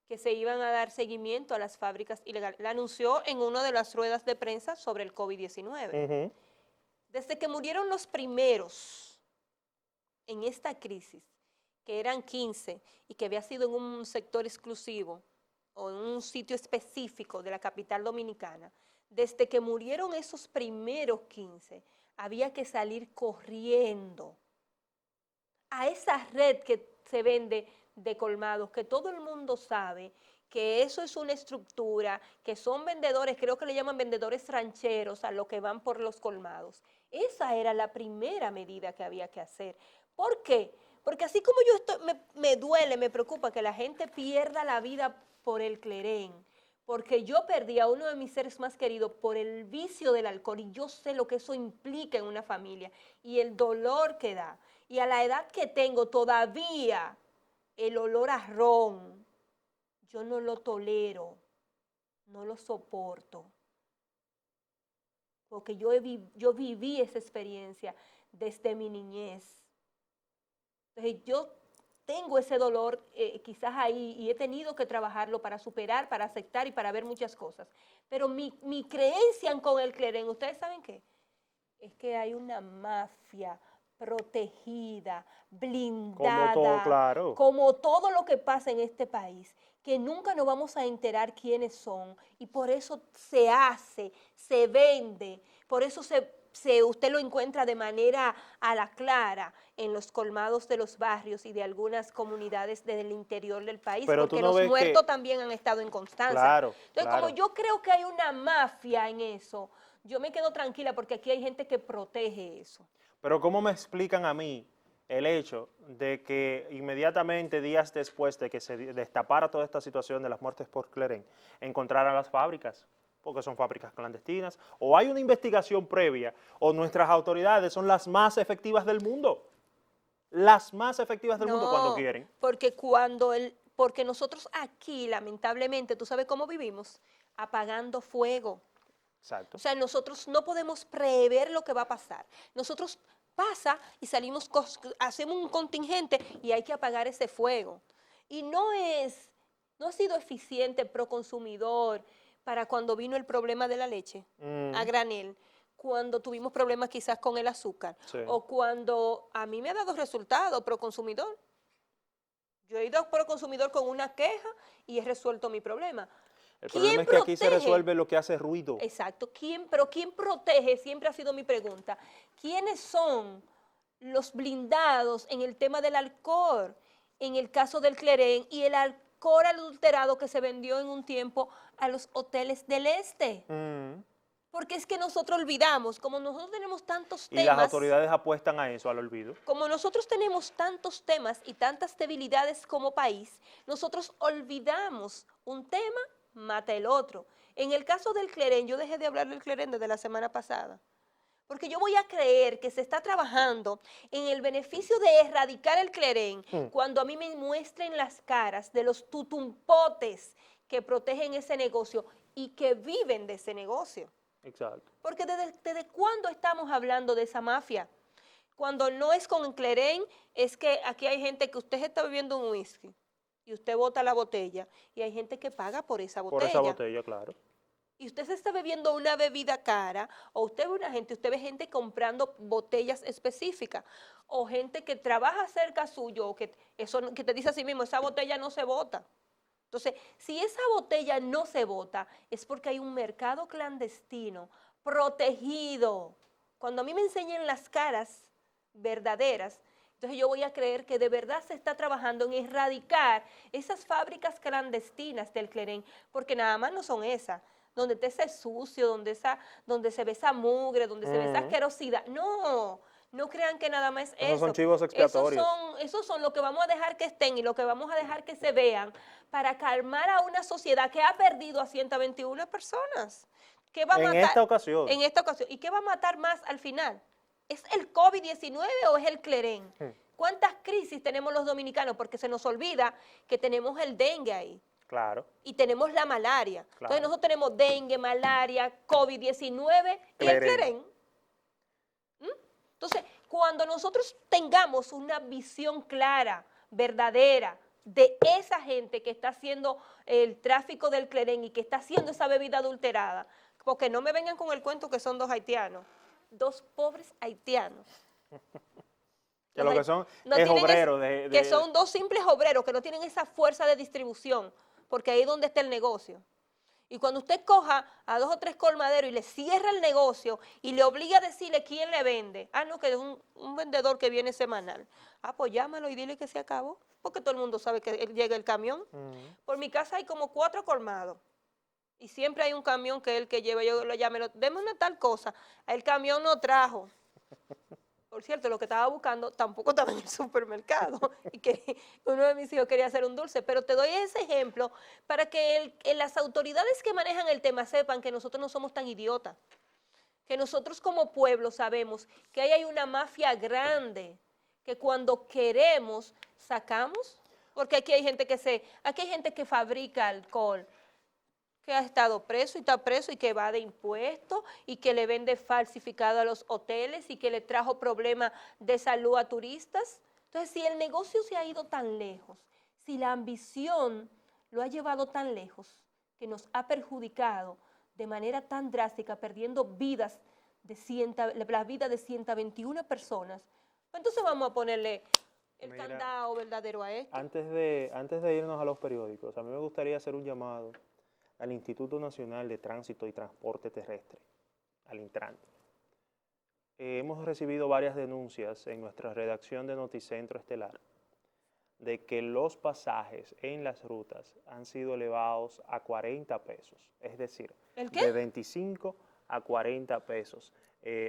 que se iban a dar seguimiento a las fábricas ilegales. La anunció en una de las ruedas de prensa sobre el COVID-19. Desde que murieron los primeros en esta crisis, que eran 15 y que había sido en un sector exclusivo o en un sitio específico de la capital dominicana, desde que murieron esos primeros 15, había que salir corriendo a esa red que se vende de colmados, que todo el mundo sabe que eso es una estructura, que son vendedores, creo que le llaman vendedores rancheros a los que van por los colmados. Esa era la primera medida que había que hacer. ¿Por qué? Porque así como me duele, me preocupa que la gente pierda la vida por el Clerén, porque yo perdí a uno de mis seres más queridos por el vicio del alcohol y yo sé lo que eso implica en una familia y el dolor que da. Y a la edad que tengo todavía el olor a ron, yo no lo tolero, no lo soporto. Porque yo viví esa experiencia desde mi niñez. Entonces yo tengo ese dolor quizás ahí y he tenido que trabajarlo para superar, para aceptar y para ver muchas cosas. Pero mi creencia con el Clerén, ¿ustedes saben qué? Es que hay una mafia protegida, blindada, Como todo, claro. como todo lo que pasa en este país, que nunca nos vamos a enterar quiénes son y por eso se hace, se vende, por eso usted lo encuentra de manera a la clara en los colmados de los barrios y de algunas comunidades del interior del país, Pero porque tú no los ves muertos también han estado en constancia. Claro, Entonces, claro. como yo creo que hay una mafia en eso, yo me quedo tranquila porque aquí hay gente que protege eso. Pero ¿cómo me explican a mí el hecho de que inmediatamente, días después de que se destapara toda esta situación de las muertes por Clerén, encontraran las fábricas? Porque son fábricas clandestinas, o hay una investigación previa, o nuestras autoridades son las más efectivas del mundo. Las más efectivas del mundo cuando quieren. Porque nosotros aquí, lamentablemente, ¿tú sabes cómo vivimos? Apagando fuego. Exacto. O sea, nosotros no podemos prever lo que va a pasar. Nosotros pasa y hacemos un contingente y hay que apagar ese fuego. Y no ha sido eficiente pro consumidor para cuando vino el problema de la leche a granel, cuando tuvimos problemas quizás con el azúcar, Sí. o cuando a mí me ha dado resultado pro consumidor. Yo he ido a pro consumidor con una queja y he resuelto mi problema. El problema es que aquí se resuelve lo que hace ruido. Exacto. Pero ¿quién protege? Siempre ha sido mi pregunta. ¿Quiénes son los blindados en el tema del alcohol? en el caso del Clerén y el alcohol adulterado que se vendió en un tiempo a los hoteles del este. Porque es que nosotros olvidamos, como nosotros tenemos tantos Y las temas, autoridades apuestan a eso, al olvido. como nosotros tenemos tantos temas y tantas debilidades como país, nosotros olvidamos un tema, mata el otro. En el caso del Clerén, yo dejé de hablar del Clerén desde la semana pasada, porque yo voy a creer que se está trabajando en el beneficio de erradicar el Clerén cuando a mí me muestren las caras de los tutumpotes que protegen ese negocio y que viven de ese negocio. Exacto. Porque ¿desde cuándo estamos hablando de esa mafia? Cuando no es con el Clerén, es que aquí hay gente que usted está bebiendo un whisky y usted bota la botella y hay gente que paga por esa botella. Por esa botella, claro. Y usted se está bebiendo una bebida cara, o usted ve gente comprando botellas específicas, o gente que trabaja cerca suyo, o que te dice a sí mismo, esa botella no se bota. Entonces, si esa botella no se bota, es porque hay un mercado clandestino, protegido. Cuando a mí me enseñan las caras verdaderas, entonces yo voy a creer que de verdad se está trabajando en erradicar esas fábricas clandestinas del Clerén, porque nada más no son esas, donde está ese sucio, donde se ve esa mugre, donde se ve esa asquerosidad. No, no crean que nada más es eso. Esos son chivos expiatorios. Esos son lo que vamos a dejar que estén y lo que vamos a dejar que se vean para calmar a una sociedad que ha perdido a 121 personas. ¿Qué va a matar? En esta ocasión. En esta ocasión. ¿Y qué va a matar más al final? ¿Es el COVID-19 o es el Clerén? ¿Cuántas crisis tenemos los dominicanos? Porque se nos olvida que tenemos el dengue ahí. Claro. Y tenemos la malaria. Claro. Entonces nosotros tenemos dengue, malaria, COVID-19 y el Clerén. Entonces, cuando nosotros tengamos una visión clara, verdadera, de esa gente que está haciendo el tráfico del Clerén y que está haciendo esa bebida adulterada, porque no me vengan con el cuento que son dos haitianos, dos pobres haitianos. Que lo que son no es obreros. Que son dos simples obreros que no tienen esa fuerza de distribución, porque ahí es donde está el negocio. Y cuando usted coja a 2 o 3 colmaderos y le cierra el negocio y le obliga a decirle quién le vende, no, que es un vendedor que viene semanal, pues llámalo y dile que se acabó, porque todo el mundo sabe que llega el camión. Por mi casa hay como 4 colmados y siempre hay un camión que es el que lleva, yo lo llamo, deme una tal cosa, el camión no trajo. Por cierto, lo que estaba buscando tampoco estaba en el supermercado y que uno de mis hijos quería hacer un dulce, pero te doy ese ejemplo para que las autoridades que manejan el tema sepan que nosotros no somos tan idiotas, que nosotros como pueblo sabemos que ahí hay una mafia grande, que cuando queremos sacamos, porque aquí hay gente que fabrica alcohol, que ha estado preso y está preso y que va de impuestos y que le vende falsificado a los hoteles y que le trajo problemas de salud a turistas. Entonces, si el negocio se ha ido tan lejos, si la ambición lo ha llevado tan lejos, que nos ha perjudicado de manera tan drástica, perdiendo la vida de 121 personas, pues entonces vamos a ponerle el candado verdadero a esto. Antes de irnos a los periódicos, a mí me gustaría hacer un llamado al Instituto Nacional de Tránsito y Transporte Terrestre, al Intran. Hemos recibido varias denuncias en nuestra redacción de Noticentro Estelar de que los pasajes en las rutas han sido elevados a 40 pesos, es decir, de 25 a 40 pesos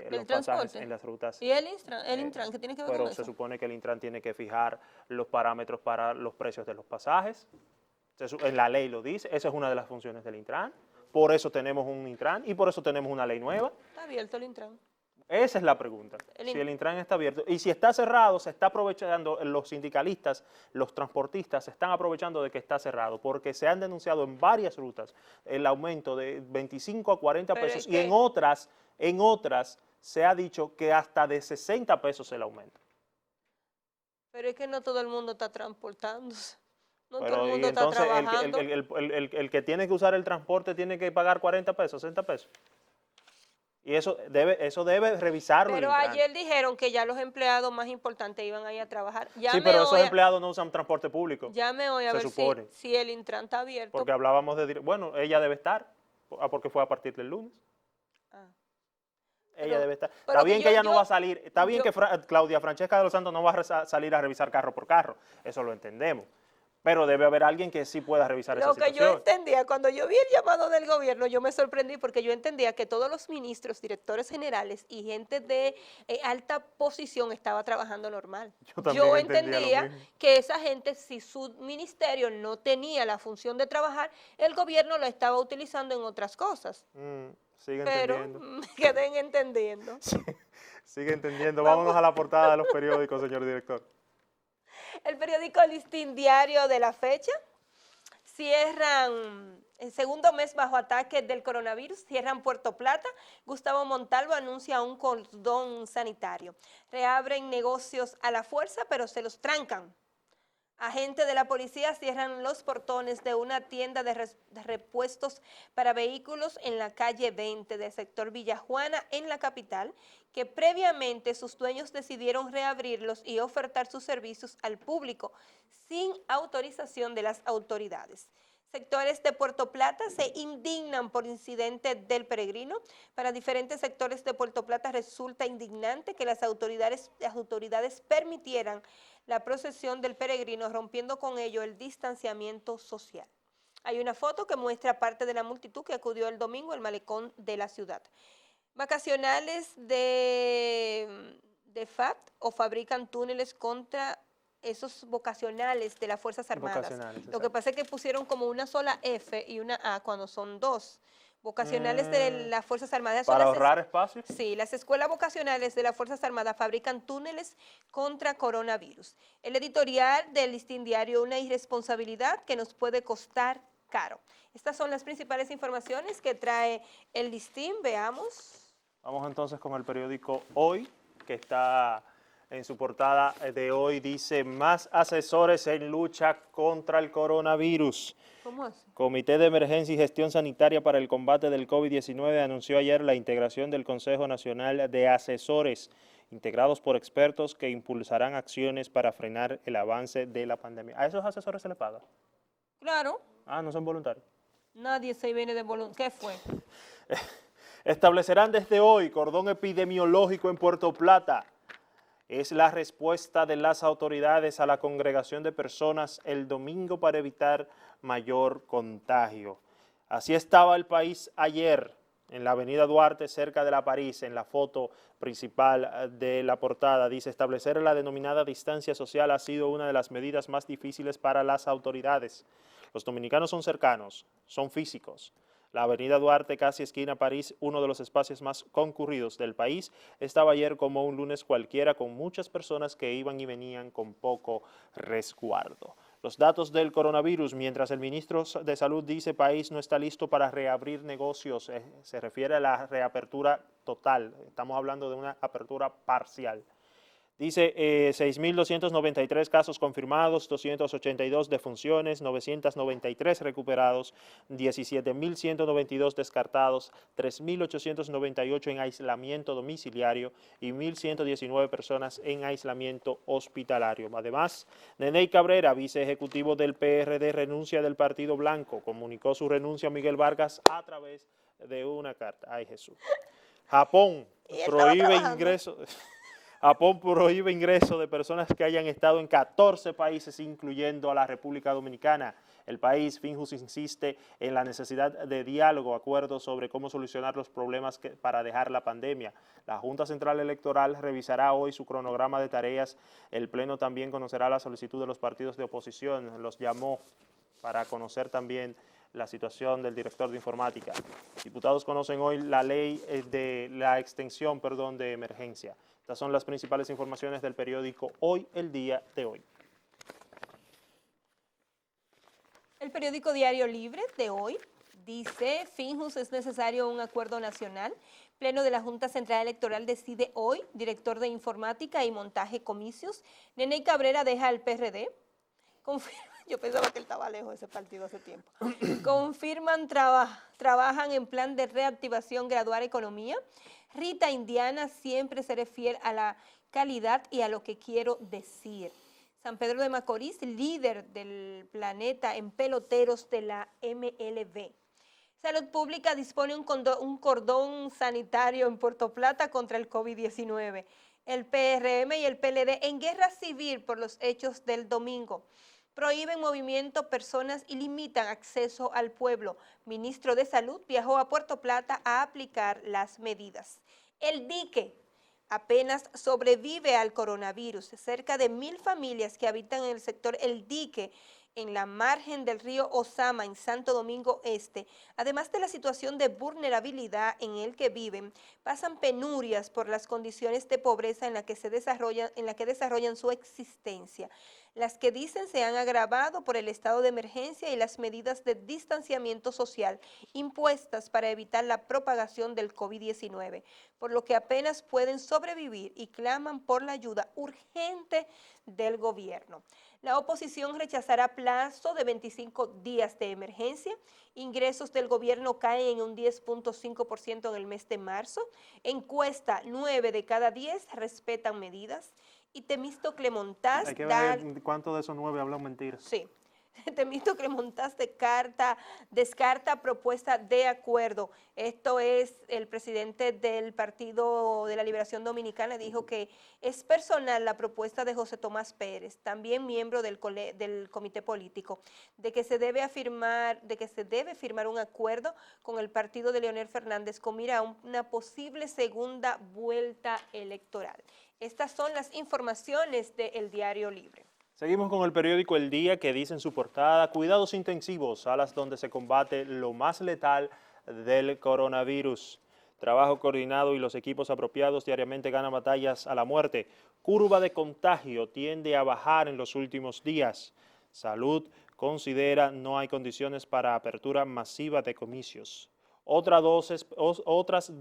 los pasajes en las rutas. ¿Y el Intran qué tiene que ver con eso? Pero se supone que el Intran tiene que fijar los parámetros para los precios de los pasajes. En la ley lo dice, esa es una de las funciones del Intran, por eso tenemos un Intran y por eso tenemos una ley nueva. ¿Está abierto el Intran? Esa es la pregunta, si el Intran está abierto. Y si está cerrado, se está aprovechando, los sindicalistas, los transportistas se están aprovechando de que está cerrado, porque se han denunciado en varias rutas el aumento de 25 a 40 pesos y en otras se ha dicho que hasta de 60 pesos el aumento. Pero es que no todo el mundo está transportándose. No pero todo el mundo entonces está trabajando. El que tiene que usar el transporte tiene que pagar 40 pesos, 60 pesos. Y eso debe revisarlo. Pero ayer dijeron que ya los empleados más importantes iban a ir a trabajar. Sí, pero esos empleados no usan transporte público. Llame hoy a ver si el Intran está abierto. Porque hablábamos de... Bueno, ella debe estar, porque fue a partir del lunes. ella debe estar. Pero Está bien que ella no va a salir, está bien yo- que Claudia Francesca de los Santos no va a salir a revisar carro por carro, eso lo entendemos. Pero debe haber alguien que sí pueda revisar esa Lo que yo situación. entendía, cuando yo vi el llamado del gobierno, yo me sorprendí porque yo entendía que todos los ministros, directores generales y gente de alta posición estaba trabajando normal. Yo también Yo entendía lo entendía mismo. que esa gente, si su ministerio no tenía la función de trabajar, el gobierno lo estaba utilizando en otras cosas. Sigue Pero entendiendo. me quedé entendiendo. Sigue entendiendo. Vamos. Vámonos a la portada de los periódicos, señor director. El periódico Listín Diario de la fecha. Cierran el segundo mes bajo ataque del coronavirus, cierran Puerto Plata. Gustavo Montalvo anuncia un cordón sanitario. Reabren negocios a la fuerza, pero se los trancan. Agentes de la policía cierran los portones de una tienda de repuestos para vehículos en la calle 20 del sector Villajuana, en la capital, que previamente sus dueños decidieron reabrirlos y ofertar sus servicios al público sin autorización de las autoridades. Sectores de Puerto Plata se indignan por incidente del peregrino. Para diferentes sectores de Puerto Plata resulta indignante que las autoridades permitieran la procesión del peregrino, rompiendo con ello el distanciamiento social. Hay una foto que muestra parte de la multitud que acudió el domingo al malecón de la ciudad. Vacacionales de FACT o fabrican túneles contra esos vocacionales de las Fuerzas Armadas. Lo que pasa es que pusieron como una sola F y una A cuando son dos. Vocacionales de las Fuerzas Armadas. ¿Para ahorrar espacio? Sí, las escuelas vocacionales de las Fuerzas Armadas fabrican túneles contra coronavirus. El editorial del Listín Diario, una irresponsabilidad que nos puede costar caro. Estas son las principales informaciones que trae el Listín. Veamos. Vamos entonces con el periódico Hoy, que está en su portada de hoy, dice: más asesores en lucha contra el coronavirus. ¿Cómo así? Comité de Emergencia y Gestión Sanitaria para el Combate del COVID-19 anunció ayer la integración del Consejo Nacional de Asesores, integrados por expertos que impulsarán acciones para frenar el avance de la pandemia. ¿A esos asesores se les paga? Claro. Ah, ¿no son voluntarios? Nadie se viene de voluntad. ¿Qué fue? Establecerán desde hoy cordón epidemiológico en Puerto Plata. Es la respuesta de las autoridades a la congregación de personas el domingo para evitar mayor contagio. Así estaba el país ayer en la avenida Duarte, cerca de la París, en la foto principal de la portada. Dice: establecer la denominada distancia social ha sido una de las medidas más difíciles para las autoridades. Los dominicanos son cercanos, son físicos. La avenida Duarte, casi esquina París, uno de los espacios más concurridos del país, estaba ayer como un lunes cualquiera, con muchas personas que iban y venían con poco resguardo. Los datos del coronavirus: mientras el ministro de Salud dice país no está listo para reabrir negocios, se refiere a la reapertura total, estamos hablando de una apertura parcial. Dice 6.293 casos confirmados, 282 defunciones, 993 recuperados, 17.192 descartados, 3.898 en aislamiento domiciliario y 1.119 personas en aislamiento hospitalario. Además, Neney Cabrera, viceejecutivo del PRD, renuncia del Partido Blanco, comunicó su renuncia a Miguel Vargas a través de una carta. Ay, Jesús. Japón prohíbe ingresos. Japón prohíbe ingreso de personas que hayan estado en 14 países, incluyendo a la República Dominicana. El país, Finjus, insiste en la necesidad de diálogo, acuerdos sobre cómo solucionar los problemas para dejar la pandemia. La Junta Central Electoral revisará hoy su cronograma de tareas. El Pleno también conocerá la solicitud de los partidos de oposición. Los llamó para conocer también la situación del director de informática. Diputados conocen hoy la ley de la extensión, de emergencia. Estas son las principales informaciones del periódico Hoy, el día de hoy. El periódico Diario Libre de hoy dice: Finjus, es necesario un acuerdo nacional. Pleno de la Junta Central Electoral decide hoy, director de informática y montaje comicios. Neney Cabrera deja al PRD. Yo pensaba que él estaba lejos de ese partido hace tiempo. Confirman, trabajan en plan de reactivación gradual economía. Rita Indiana, siempre seré fiel a la calidad y a lo que quiero decir. San Pedro de Macorís, líder del planeta en peloteros de la MLB. Salud Pública dispone un cordón sanitario en Puerto Plata contra el COVID-19. El PRM y el PLD en guerra civil por los hechos del domingo. Prohíben movimiento, personas y limitan acceso al pueblo. Ministro de Salud viajó a Puerto Plata a aplicar las medidas. El dique apenas sobrevive al coronavirus. Cerca de 1000 familias que habitan en el sector El Dique, en la margen del río Osama, en Santo Domingo Este, además de la situación de vulnerabilidad en el que viven, pasan penurias por las condiciones de pobreza en la que desarrollan su existencia, las que dicen se han agravado por el estado de emergencia y las medidas de distanciamiento social impuestas para evitar la propagación del COVID-19, por lo que apenas pueden sobrevivir y claman por la ayuda urgente del gobierno. La oposición rechazará plazo de 25 días de emergencia. Ingresos del gobierno caen en un 10.5% en el mes de marzo. Encuesta, 9 de cada 10 respetan medidas. Y Temístocle Montaz... Hay que ver cuánto de esos 9 hablan mentiras. Sí. Temístocle Montaz descarta propuesta de acuerdo. Esto es, el presidente del Partido de la Liberación Dominicana dijo que es personal la propuesta de José Tomás Pérez, también miembro del comité político, de que se debe firmar un acuerdo con el partido de Leonel Fernández con mira a una posible segunda vuelta electoral. Estas son las informaciones de El Diario Libre. Seguimos con el periódico El Día, que dice en su portada: cuidados intensivos, salas donde se combate lo más letal del coronavirus. Trabajo coordinado y los equipos apropiados diariamente ganan batallas a la muerte. Curva de contagio tiende a bajar en los últimos días. Salud considera no hay condiciones para apertura masiva de comicios. Otras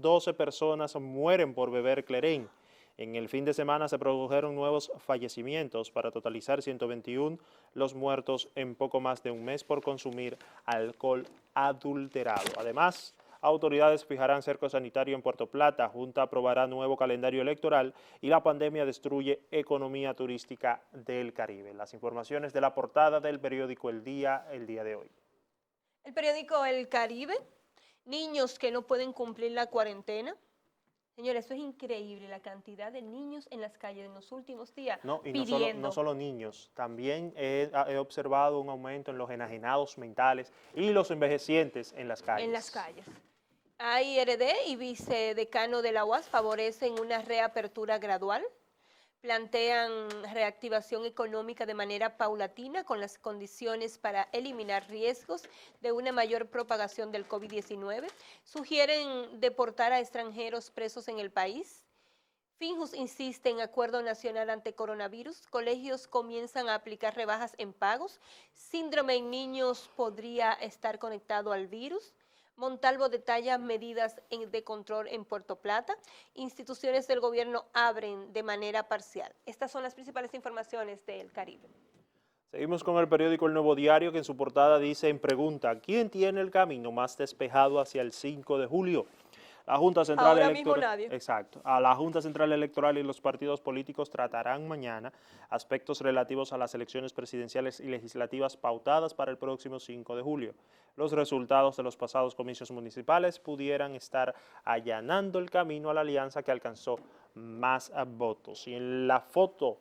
12 personas mueren por beber clerén. En el fin de semana se produjeron nuevos fallecimientos para totalizar 121 los muertos en poco más de un mes por consumir alcohol adulterado. Además, autoridades fijarán cerco sanitario en Puerto Plata, Junta aprobará nuevo calendario electoral y la pandemia destruye economía turística del Caribe. Las informaciones de la portada del periódico el día de hoy. El periódico El Caribe, niños que no pueden cumplir la cuarentena. Señores, eso es increíble, la cantidad de niños en las calles en los últimos días pidiendo. No solo niños, también he observado un aumento en los enajenados mentales y los envejecientes en las calles. En las calles. AIRD y vicedecano de la UAS favorecen una reapertura gradual. Plantean reactivación económica de manera paulatina con las condiciones para eliminar riesgos de una mayor propagación del COVID-19. Sugieren deportar a extranjeros presos en el país. Finjus insiste en acuerdo nacional ante coronavirus. Colegios comienzan a aplicar rebajas en pagos. Síndrome en niños podría estar conectado al virus. Montalvo detalla medidas de control en Puerto Plata. Instituciones del gobierno abren de manera parcial. Estas son las principales informaciones del Caribe. Seguimos con el periódico El Nuevo Diario, que en su portada dice en pregunta: ¿quién tiene el camino más despejado hacia el 5 de julio? La Junta Central Electoral, exacto, a la Junta Central Electoral y los partidos políticos tratarán mañana aspectos relativos a las elecciones presidenciales y legislativas pautadas para el próximo 5 de julio. Los resultados de los pasados comicios municipales pudieran estar allanando el camino a la alianza que alcanzó más votos. Y en la foto,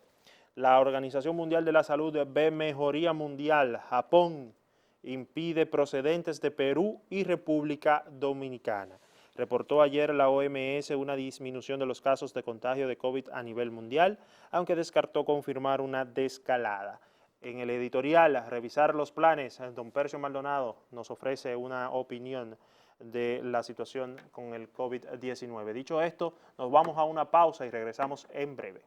la Organización Mundial de la Salud ve mejoría mundial. Japón impide procedentes de Perú y República Dominicana. Reportó ayer la OMS una disminución de los casos de contagio de COVID a nivel mundial, aunque descartó confirmar una desescalada. En el editorial, revisar los planes, don Percio Maldonado nos ofrece una opinión de la situación con el COVID-19. Dicho esto, nos vamos a una pausa y regresamos en breve.